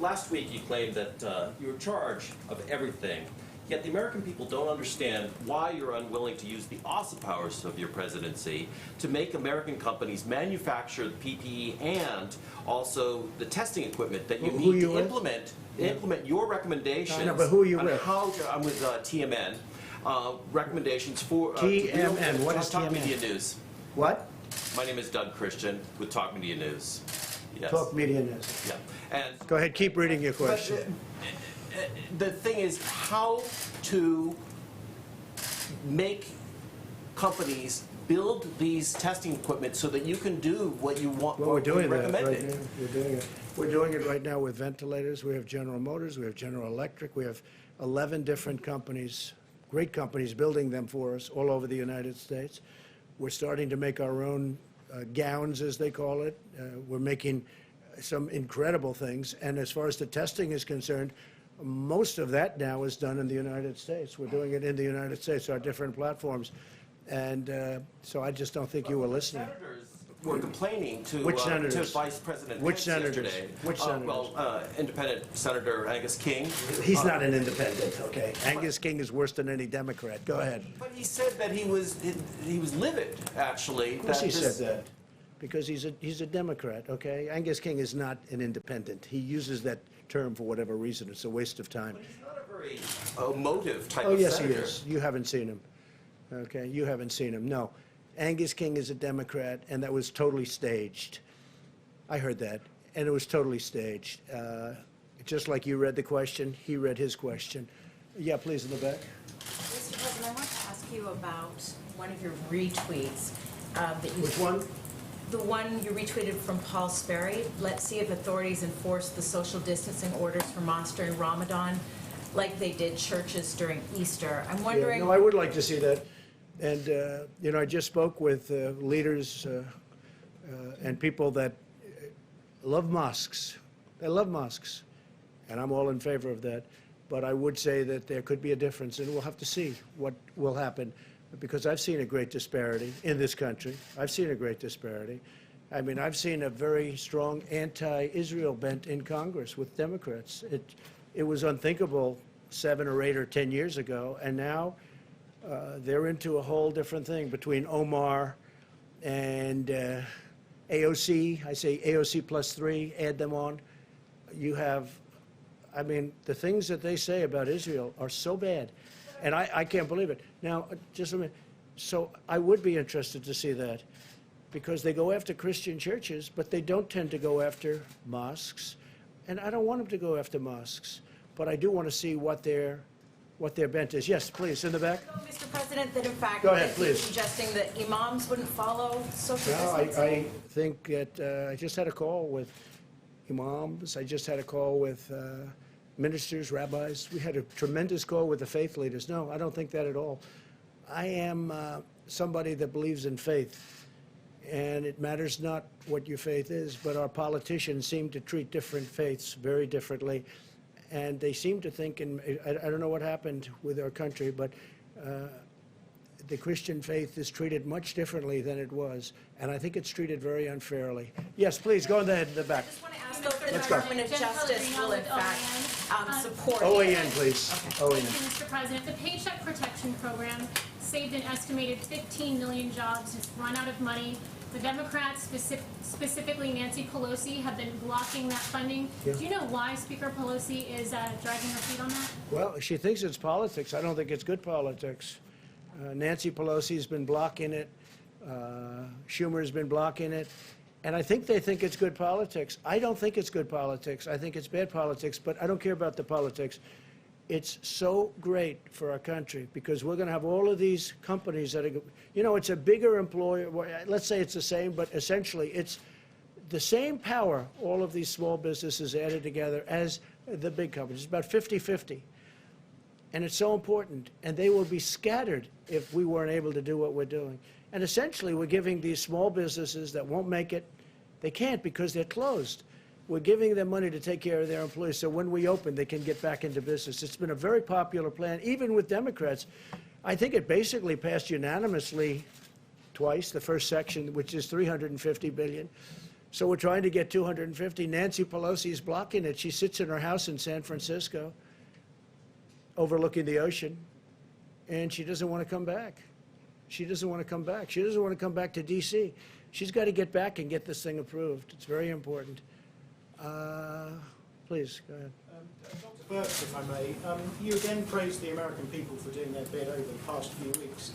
Last week, you claimed that you're in charge of everything, yet the American people don't understand why you're unwilling to use the awesome powers of your presidency to make American companies manufacture the PPE and also the testing equipment that you Who need you to with? implement your recommendations. No, but who are you on with? how to- I'm with TMN. Recommendations for TMN, what is Talk TMN? Media News. What? My name is Doug Christian with Talk Media News. Yes. Talk Media News. Yeah. And Go ahead, keep reading your but, question. the thing is how to make companies build these testing equipment so that you can do what you want, Well, we're what you doing that right recommended. now. We're doing it. We're doing it right now with ventilators. We have General Motors, we have General Electric, we have 11 different companies, great companies, building them for us all over the United States. We're starting to make our own gowns, as they call it. We're making some incredible things. And as far as the testing is concerned, most of that now is done in the United States. We're doing it in the United States, our different platforms. And so I just don't think you were listening. Senators were complaining to, Which to senators? Vice President Which Pence senators? yesterday. Which senators? Well, independent Senator Angus King. He's not an independent, okay? Angus King is worse than any Democrat. Go ahead. But he said that he was livid, actually. Of course he this- said that, because he's a Democrat, okay? Angus King is not an independent. He uses that term for whatever reason. It's a waste of time. But he's not a very emotive type Oh, of yes, he senator. is. You haven't seen him, okay? You haven't seen him, no. Angus King is a Democrat, and that was totally staged. I heard that, and it was totally staged. Just like you read the question, he read his question. Yeah, please, in the back. Mr. President, I want to ask you about one of your retweets that you... Which one? The one you retweeted from Paul Sperry. Let's see if authorities enforce the social distancing orders for mosques during Ramadan like they did churches during Easter. I'm wondering... Yeah, no, I would like to see that. And, you know, I just spoke with leaders and people that love mosques. They love mosques. And I'm all in favor of that. But I would say that there could be a difference, and we'll have to see what will happen. Because I've seen a great disparity in this country. I've seen a great disparity. I mean, I've seen a very strong anti-Israel bent in Congress with Democrats. It was unthinkable 7 or 8 or 10 years ago, and now they're into a whole different thing between Omar and AOC. I say AOC +3, add them on. You have, I mean, the things that they say about Israel are so bad. And I can't believe it. Now, just a minute. So I would be interested to see that, because they go after Christian churches, but they don't tend to go after mosques. And I don't want them to go after mosques, but I do want to see what their bent is. Yes, please, in the back. Mr. President, that in fact... Go ahead, that you're please. suggesting that imams wouldn't follow social No, distancing? I think that I just had a call with imams. I just had a call with ministers, rabbis. We had a tremendous call with the faith leaders. No, I don't think that at all. I am somebody that believes in faith, and it matters not what your faith is, but our politicians seem to treat different faiths very differently, and they seem to think, and I don't know what happened with our country, but the Christian faith is treated much differently than it was, and I think it's treated very unfairly. Yes, please, go ahead in the back. I just want to ask if the Let's go. Department of Justice will in fact support... OAN, please. OAN. Thank you, Mr. President. The Paycheck Protection Program saved an estimated 15 million jobs, it's run out of money. the Democrats, specifically Nancy Pelosi, have been blocking that funding. Yeah. Do you know why Speaker Pelosi is dragging her feet on that? Well, she thinks it's politics. I don't think it's good politics. Nancy Pelosi's been blocking it. Schumer's been blocking it. And I think they think it's good politics. I don't think it's good politics. I think it's bad politics, but I don't care about the politics. It's so great for our country because we're going to have all of these companies that are, you know, it's a bigger employer. Let's say it's the same, but essentially it's the same power, all of these small businesses added together as the big companies. It's about 50-50. And it's so important. And they will be scattered if we weren't able to do what we're doing. And essentially, we're giving these small businesses that won't make it, they can't because they're closed. We're giving them money to take care of their employees, so when we open, they can get back into business. It's been a very popular plan, even with Democrats. I think it basically passed unanimously twice, the first section, which is $350 billion. So we're trying to get 250. Nancy Pelosi is blocking it. She sits in her house in San Francisco, overlooking the ocean, and she doesn't want to come back. She doesn't want to come back. She doesn't want to come back to D.C. She's got to get back and get this thing approved. It's very important. Please, go ahead. Dr. Burks, if I may, you again praised the American people for doing their bit over the past few weeks.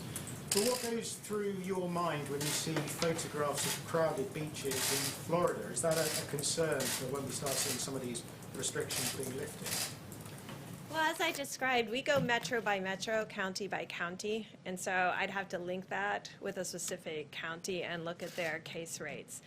But what goes through your mind when you see photographs of crowded beaches in Florida? Is that a concern for when we start seeing some of these restrictions being lifted? Well, as I described, we go metro by metro, county by county, and so I'd have to link that with a specific county and look at their case rates.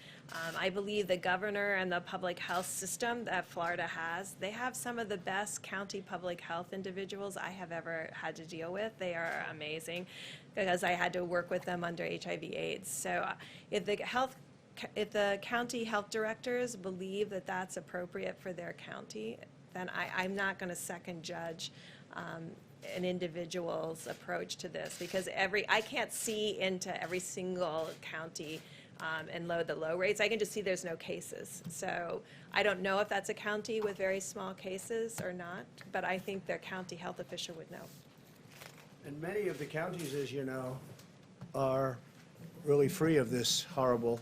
I believe the governor and the public health system that Florida has, they have some of the best county public health individuals I have ever had to deal with. They are amazing because I had to work with them under HIV/AIDS. So if the county health directors believe that that's appropriate for their county, then I'm not going to second judge an individual's approach to this because I can't see into every single county and load the low rates. I can just see there's no cases. So I don't know if that's a county with very small cases or not, but I think their county health official would know. And many of the counties, as you know, are really free of this horrible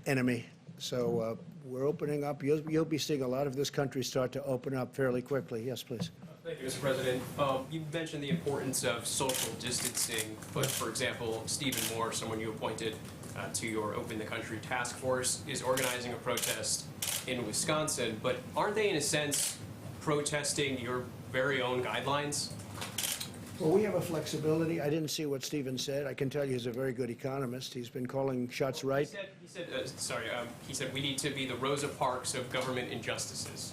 enemy. So we're opening up. You'll be seeing a lot of this country start to open up fairly quickly. Yes, please. Thank you, Mr. President. You mentioned the importance of social distancing, but for example, Stephen Moore, someone you appointed to your Open the Country task force, is organizing a protest in Wisconsin, but aren't they in a sense protesting your very own guidelines? Well, we have a flexibility. I didn't see what Stephen said. I can tell you he's a very good economist. He's been calling shots right. He said we need to be the Rosa Parks of government injustices.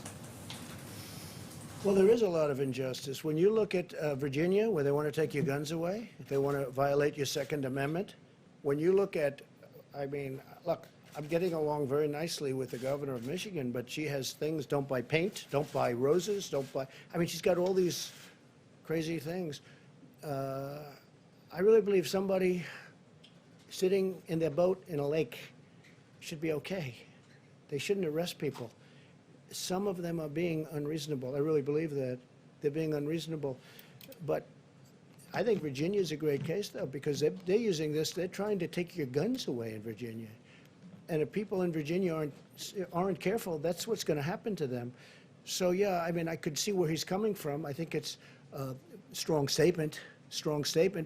Well, there is a lot of injustice. When you look at Virginia, where they want to take your guns away, if they want to violate your Second Amendment, when you look at, I mean, look, I'm getting along very nicely with the governor of Michigan, but she has things, don't buy paint, don't buy roses, don't buy, I mean, she's got all these crazy things. I really believe somebody sitting in their boat in a lake should be okay. They shouldn't arrest people. Some of them are being unreasonable. I really believe that. They're being unreasonable. But I think Virginia is a great case, though, because they're using this. They're trying to take your guns away in Virginia. And if people in Virginia aren't careful, that's what's going to happen to them. So, yeah, I mean, I could see where he's coming from. I think it's a strong statement,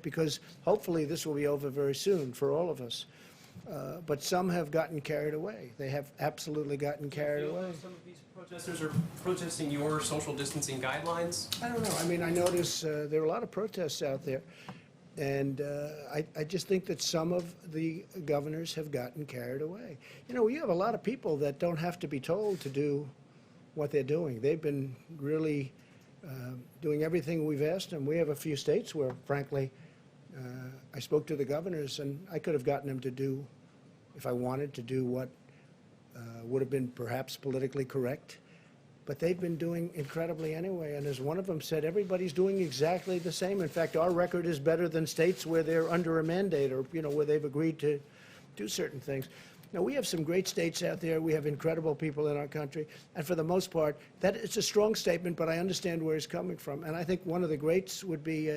because hopefully this will be over very soon for all of us. But some have gotten carried away. They have absolutely gotten carried away. Some of these protesters are protesting your social distancing guidelines? I don't know. I mean, I notice there are a lot of protests out there. And I just think that some of the governors have gotten carried away. You know, we have a lot of people that don't have to be told to do what they're doing. They've been really doing everything we've asked them. We have a few states where, frankly, I spoke to the governors, and I could have gotten them to do, if I wanted to do what would have been perhaps politically correct. But they've been doing incredibly anyway. And as one of them said, everybody's doing exactly the same. In fact, our record is better than states where they're under a mandate or, you know, where they've agreed to do certain things. Now, we have some great states out there. We have incredible people in our country. And for the most part, that it's a strong statement, but I understand where he's coming from. And I think one of the greats would be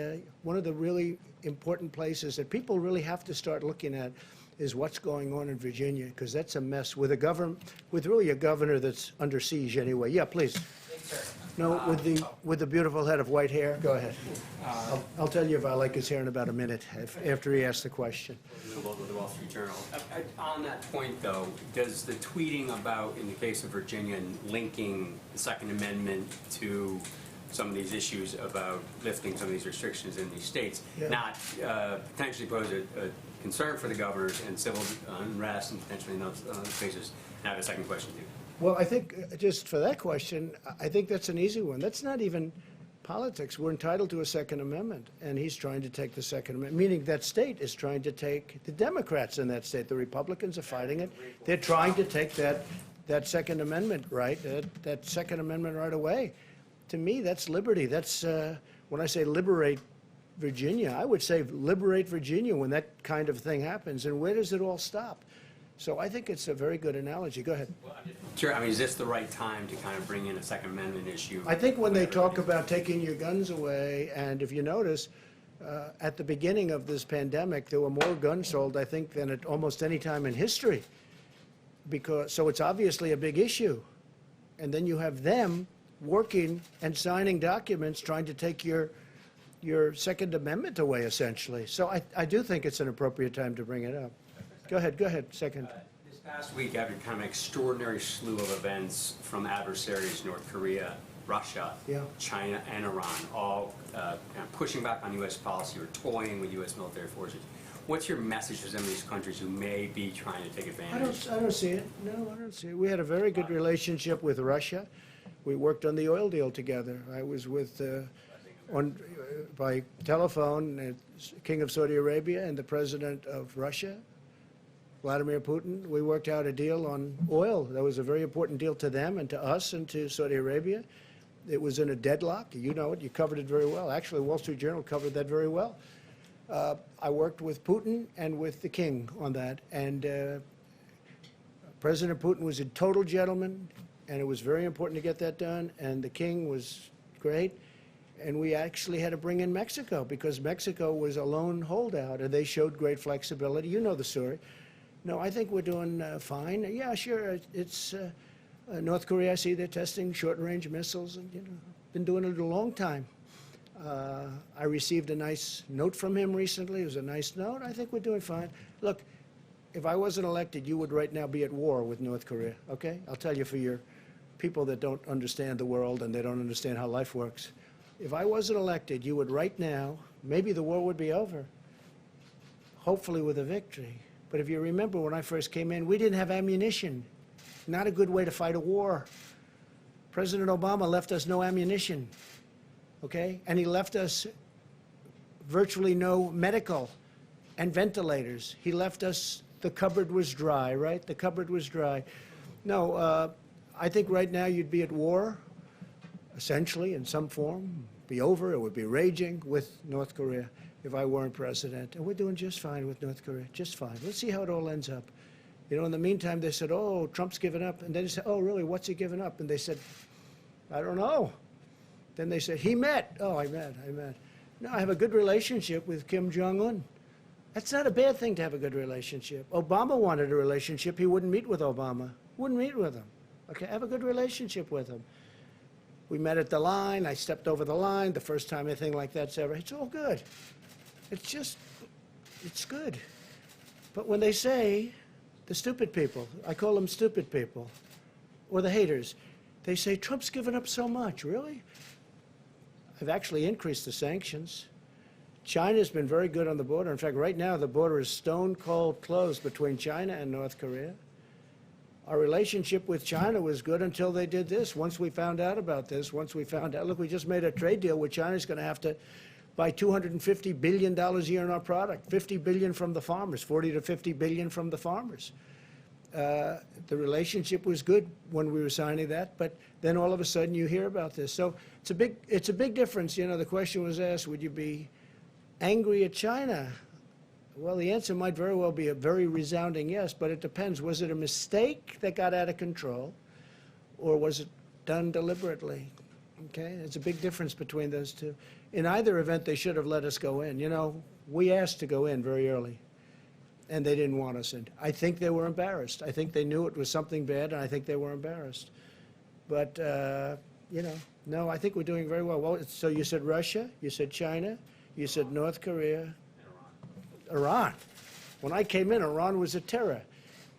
one of the really important places that people really have to start looking at is what's going on in Virginia, because that's a mess with a government, with really a governor that's under siege anyway. Yeah, please. No, with the beautiful head of white hair. Go ahead. I'll tell you if I like his hair in about a minute after he asks the question. With the Wall Street Journal. On that point, though, does the tweeting about, in the case of Virginia, linking the Second Amendment to some of these issues about lifting some of these restrictions in these states, not potentially pose a concern for the governors and civil unrest and potentially in those cases? And I have a second question, too. Well, I think, just for that question, I think that's an easy one. That's not even politics. We're entitled to a Second Amendment, and he's trying to take the Second Amendment, meaning that state is trying to take the Democrats in that state. The Republicans are fighting it. They're trying to take that Second Amendment right, that Second Amendment right away. To me, that's liberty. That's, when I say liberate Virginia, I would say liberate Virginia when that kind of thing happens. And where does it all stop? So I think it's a very good analogy. Go ahead. Sure. I mean, is this the right time to kind of bring in a Second Amendment issue? I think when they talk about taking your guns away, and if you notice, at the beginning of this pandemic, there were more guns sold, I think, than at almost any time in history. So it's obviously a big issue. And then you have them working and signing documents trying to take your Second Amendment away, essentially. So I do think it's an appropriate time to bring it up. Go ahead, second. This past week, after kind of an extraordinary slew of events from adversaries, North Korea, Russia, China, and Iran, all kind of pushing back on U.S. policy or toying with U.S. military forces, what's your message to some of these countries who may be trying to take advantage? I don't see it. No, I don't see it. We had a very good relationship with Russia. We worked on the oil deal together. I was with, by telephone, King of Saudi Arabia and the President of Russia, Vladimir Putin. We worked out a deal on oil. That was a very important deal to them and to us and to Saudi Arabia. It was in a deadlock. You know it. You covered it very well. Actually, Wall Street Journal covered that very well. I worked with Putin and with the king on that. And President Putin was a total gentleman, and it was very important to get that done. And the king was great. And we actually had to bring in Mexico because Mexico was a lone holdout, and they showed great flexibility. You know the story. No, I think we're doing fine. Yeah, sure. It's North Korea. I see they're testing short-range missiles, and been doing it a long time. I received a nice note from him recently. It was a nice note. I think we're doing fine. Look, if I wasn't elected, you would right now be at war with North Korea. Okay? I'll tell you for your people that don't understand the world and they don't understand how life works. If I wasn't elected, you would right now. Maybe the war would be over. Hopefully with a victory. But if you remember when I first came in, we didn't have ammunition. Not a good way to fight a war. President Obama left us no ammunition, okay? And he left us virtually no medical and ventilators. He left us, the cupboard was dry, right? The cupboard was dry. No, I think right now you'd be at war, essentially, in some form. Be over, it would be raging with North Korea if I weren't president. And we're doing just fine with North Korea, just fine. Let's see how it all ends up. You know, in the meantime, they said, oh, Trump's given up. And then they said, oh, really, what's he given up? And they said, I don't know. Then they said, he met. Oh, I met. No, I have a good relationship with Kim Jong-un. That's not a bad thing to have a good relationship. Obama wanted a relationship. He wouldn't meet with Obama. Wouldn't meet with him. Okay, have a good relationship with him. We met at the line. I stepped over the line the first time anything like that's ever. It's all good. It's just, it's good. But when they say, the stupid people, I call them stupid people, or the haters, they say, Trump's given up so much. Really? I've actually increased the sanctions. China's been very good on the border. In fact, right now, the border is stone cold closed between China and North Korea. Our relationship with China was good until they did this. Once we found out about this, once we found out, look, we just made a trade deal with China. It's going to have to buy $250 billion a year in our product, $50 billion from the farmers, $40 to $50 billion from the farmers. The relationship was good when we were signing that, but then all of a sudden you hear about this. So it's a big difference. You know, the question was asked, would you be angry at China? Well, the answer might very well be a very resounding yes, but it depends. Was it a mistake that got out of control, or was it done deliberately? Okay, there's a big difference between those two. In either event, they should have let us go in. You know, we asked to go in very early. and they didn't want us in. I think they were embarrassed. I think they knew it was something bad, and I think they were embarrassed. But, you know, no, I think we're doing very well. Well, so you said Russia, you said China, you said North Korea, Iran. When I came in, Iran was a terror.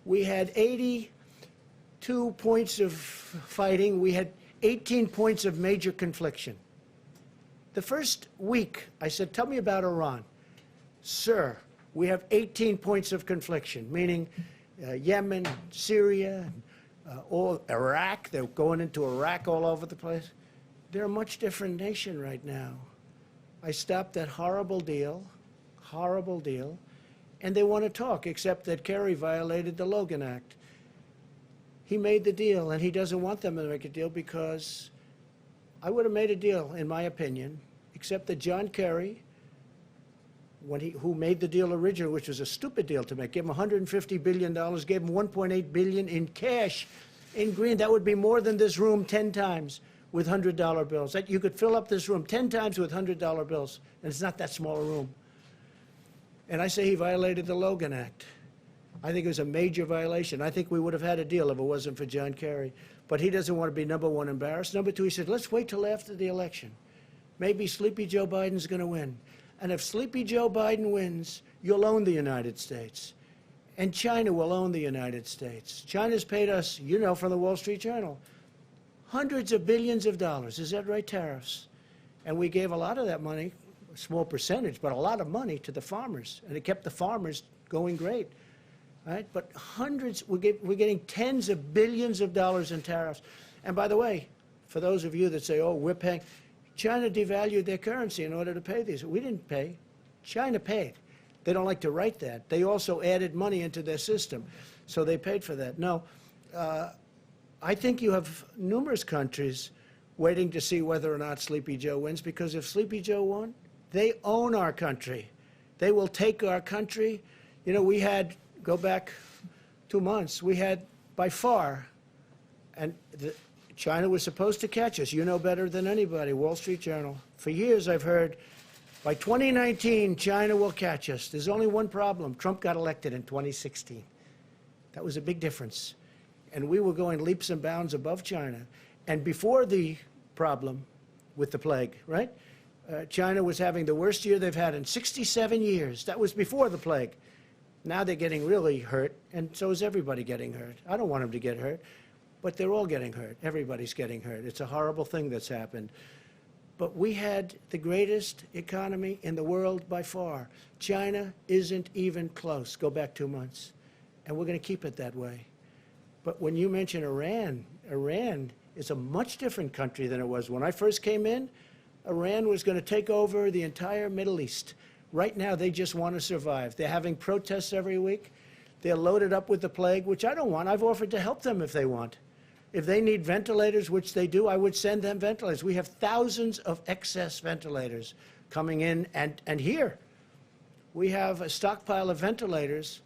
We had 82 points of fighting. We had 18 points of major confliction. The first week, I said, tell me about Iran. Sir, we have 18 points of confliction, meaning Yemen, Syria, all Iraq. They're going into Iraq all over the place. They're a much different nation right now. I stopped that horrible deal, and they want to talk, except that Kerry violated the Logan Act. He made the deal, and he doesn't want them to make a deal because I would have made a deal, in my opinion, except that John Kerry, who made the deal originally, which was a stupid deal to make, gave him $150 billion, gave him $1.8 billion in cash, in green. That would be more than this room 10 times with $100 bills. You could fill up this room 10 times with $100 bills, and it's not that small a room. And I say he violated the Logan Act. I think it was a major violation. I think we would have had a deal if it wasn't for John Kerry. But he doesn't want to be, number one, embarrassed. Number two, he said, let's wait till after the election. Maybe Sleepy Joe Biden's going to win. And if Sleepy Joe Biden wins, you'll own the United States. And China will own the United States. China's paid us, you know, from the Wall Street Journal, hundreds of billions of dollars. Is that right? Tariffs. And we gave a lot of that money, a small percentage, but a lot of money to the farmers. And it kept the farmers going great. Right? But hundreds, we're getting tens of billions of dollars in tariffs. And by the way, for those of you that say, oh, we're paying, China devalued their currency in order to pay these. We didn't pay. China paid. They don't like to write that. They also added money into their system, so they paid for that. No, I think you have numerous countries waiting to see whether or not Sleepy Joe wins, because if Sleepy Joe won, they own our country. They will take our country. You know, we had, go back 2 months, we had by far, and China was supposed to catch us. You know better than anybody, Wall Street Journal. For years I've heard, by 2019, China will catch us. There's only one problem. Trump got elected in 2016. That was a big difference. And we were going leaps and bounds above China. And before the problem with the plague, right? China was having the worst year they've had in 67 years. That was before the plague. Now they're getting really hurt, and so is everybody getting hurt. I don't want them to get hurt, but they're all getting hurt. Everybody's getting hurt. It's a horrible thing that's happened. But we had the greatest economy in the world by far. China isn't even close. Go back 2 months. And we're going to keep it that way. But when you mention Iran, Iran is a much different country than it was. When I first came in, Iran was going to take over the entire Middle East. Right now, they just want to survive. They're having protests every week. They're loaded up with the plague, which I don't want. I've offered to help them if they want. If they need ventilators, which they do, I would send them ventilators. We have thousands of excess ventilators coming in, and here we have a stockpile of ventilators,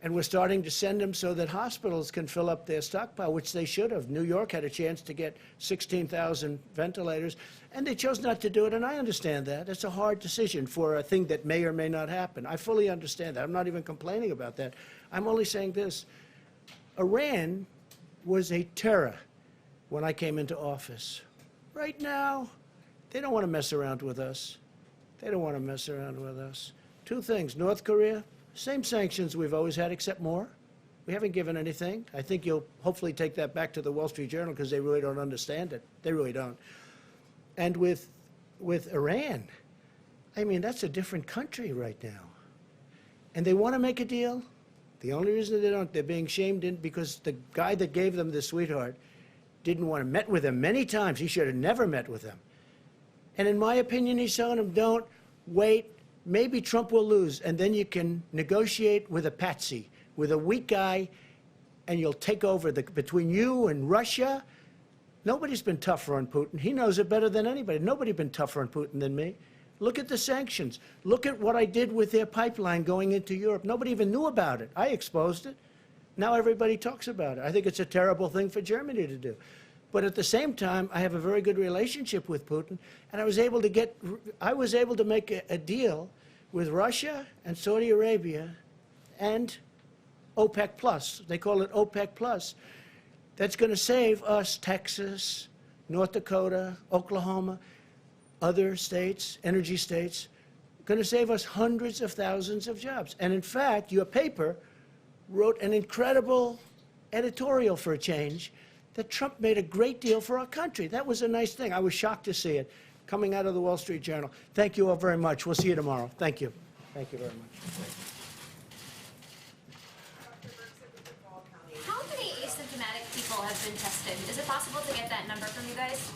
and we're starting to send them so that hospitals can fill up their stockpile, which they should have. New York had a chance to get 16,000 ventilators, and they chose not to do it, and I understand that. It's a hard decision for a thing that may or may not happen. I fully understand that. I'm not even complaining about that. I'm only saying this. Iran was a terror when I came into office. Right now, they don't want to mess around with us. They don't want to mess around with us. Two things. North Korea, same sanctions we've always had, except more. We haven't given anything. I think you'll hopefully take that back to the Wall Street Journal because they really don't understand it. They really don't. And with Iran, I mean, that's a different country right now. And they want to make a deal. The only reason they don't, they're being shamed in because the guy that gave them the sweetheart didn't want to met with them many times. He should have never met with them. And in my opinion, he's telling them, don't wait. Maybe Trump will lose, and then you can negotiate with a patsy, with a weak guy, and you'll take over between you and Russia. Nobody's been tougher on Putin. He knows it better than anybody. Nobody's been tougher on Putin than me. Look at the sanctions. Look at what I did with their pipeline going into Europe. Nobody even knew about it. I exposed it. Now everybody talks about it. I think it's a terrible thing for Germany to do. But at the same time, I have a very good relationship with Putin, and I was able to make a deal with Russia and Saudi Arabia and OPEC Plus. They call it OPEC Plus. That's going to save us, Texas, North Dakota, Oklahoma, other states, energy states, going to save us hundreds of thousands of jobs. And in fact, your paper wrote an incredible editorial for a change that Trump made a great deal for our country. That was a nice thing. I was shocked to see it coming out of the Wall Street Journal. Thank you all very much. We'll see you tomorrow. Thank you. Thank you very much. How many asymptomatic people have been tested? Is it possible to get that number from you guys?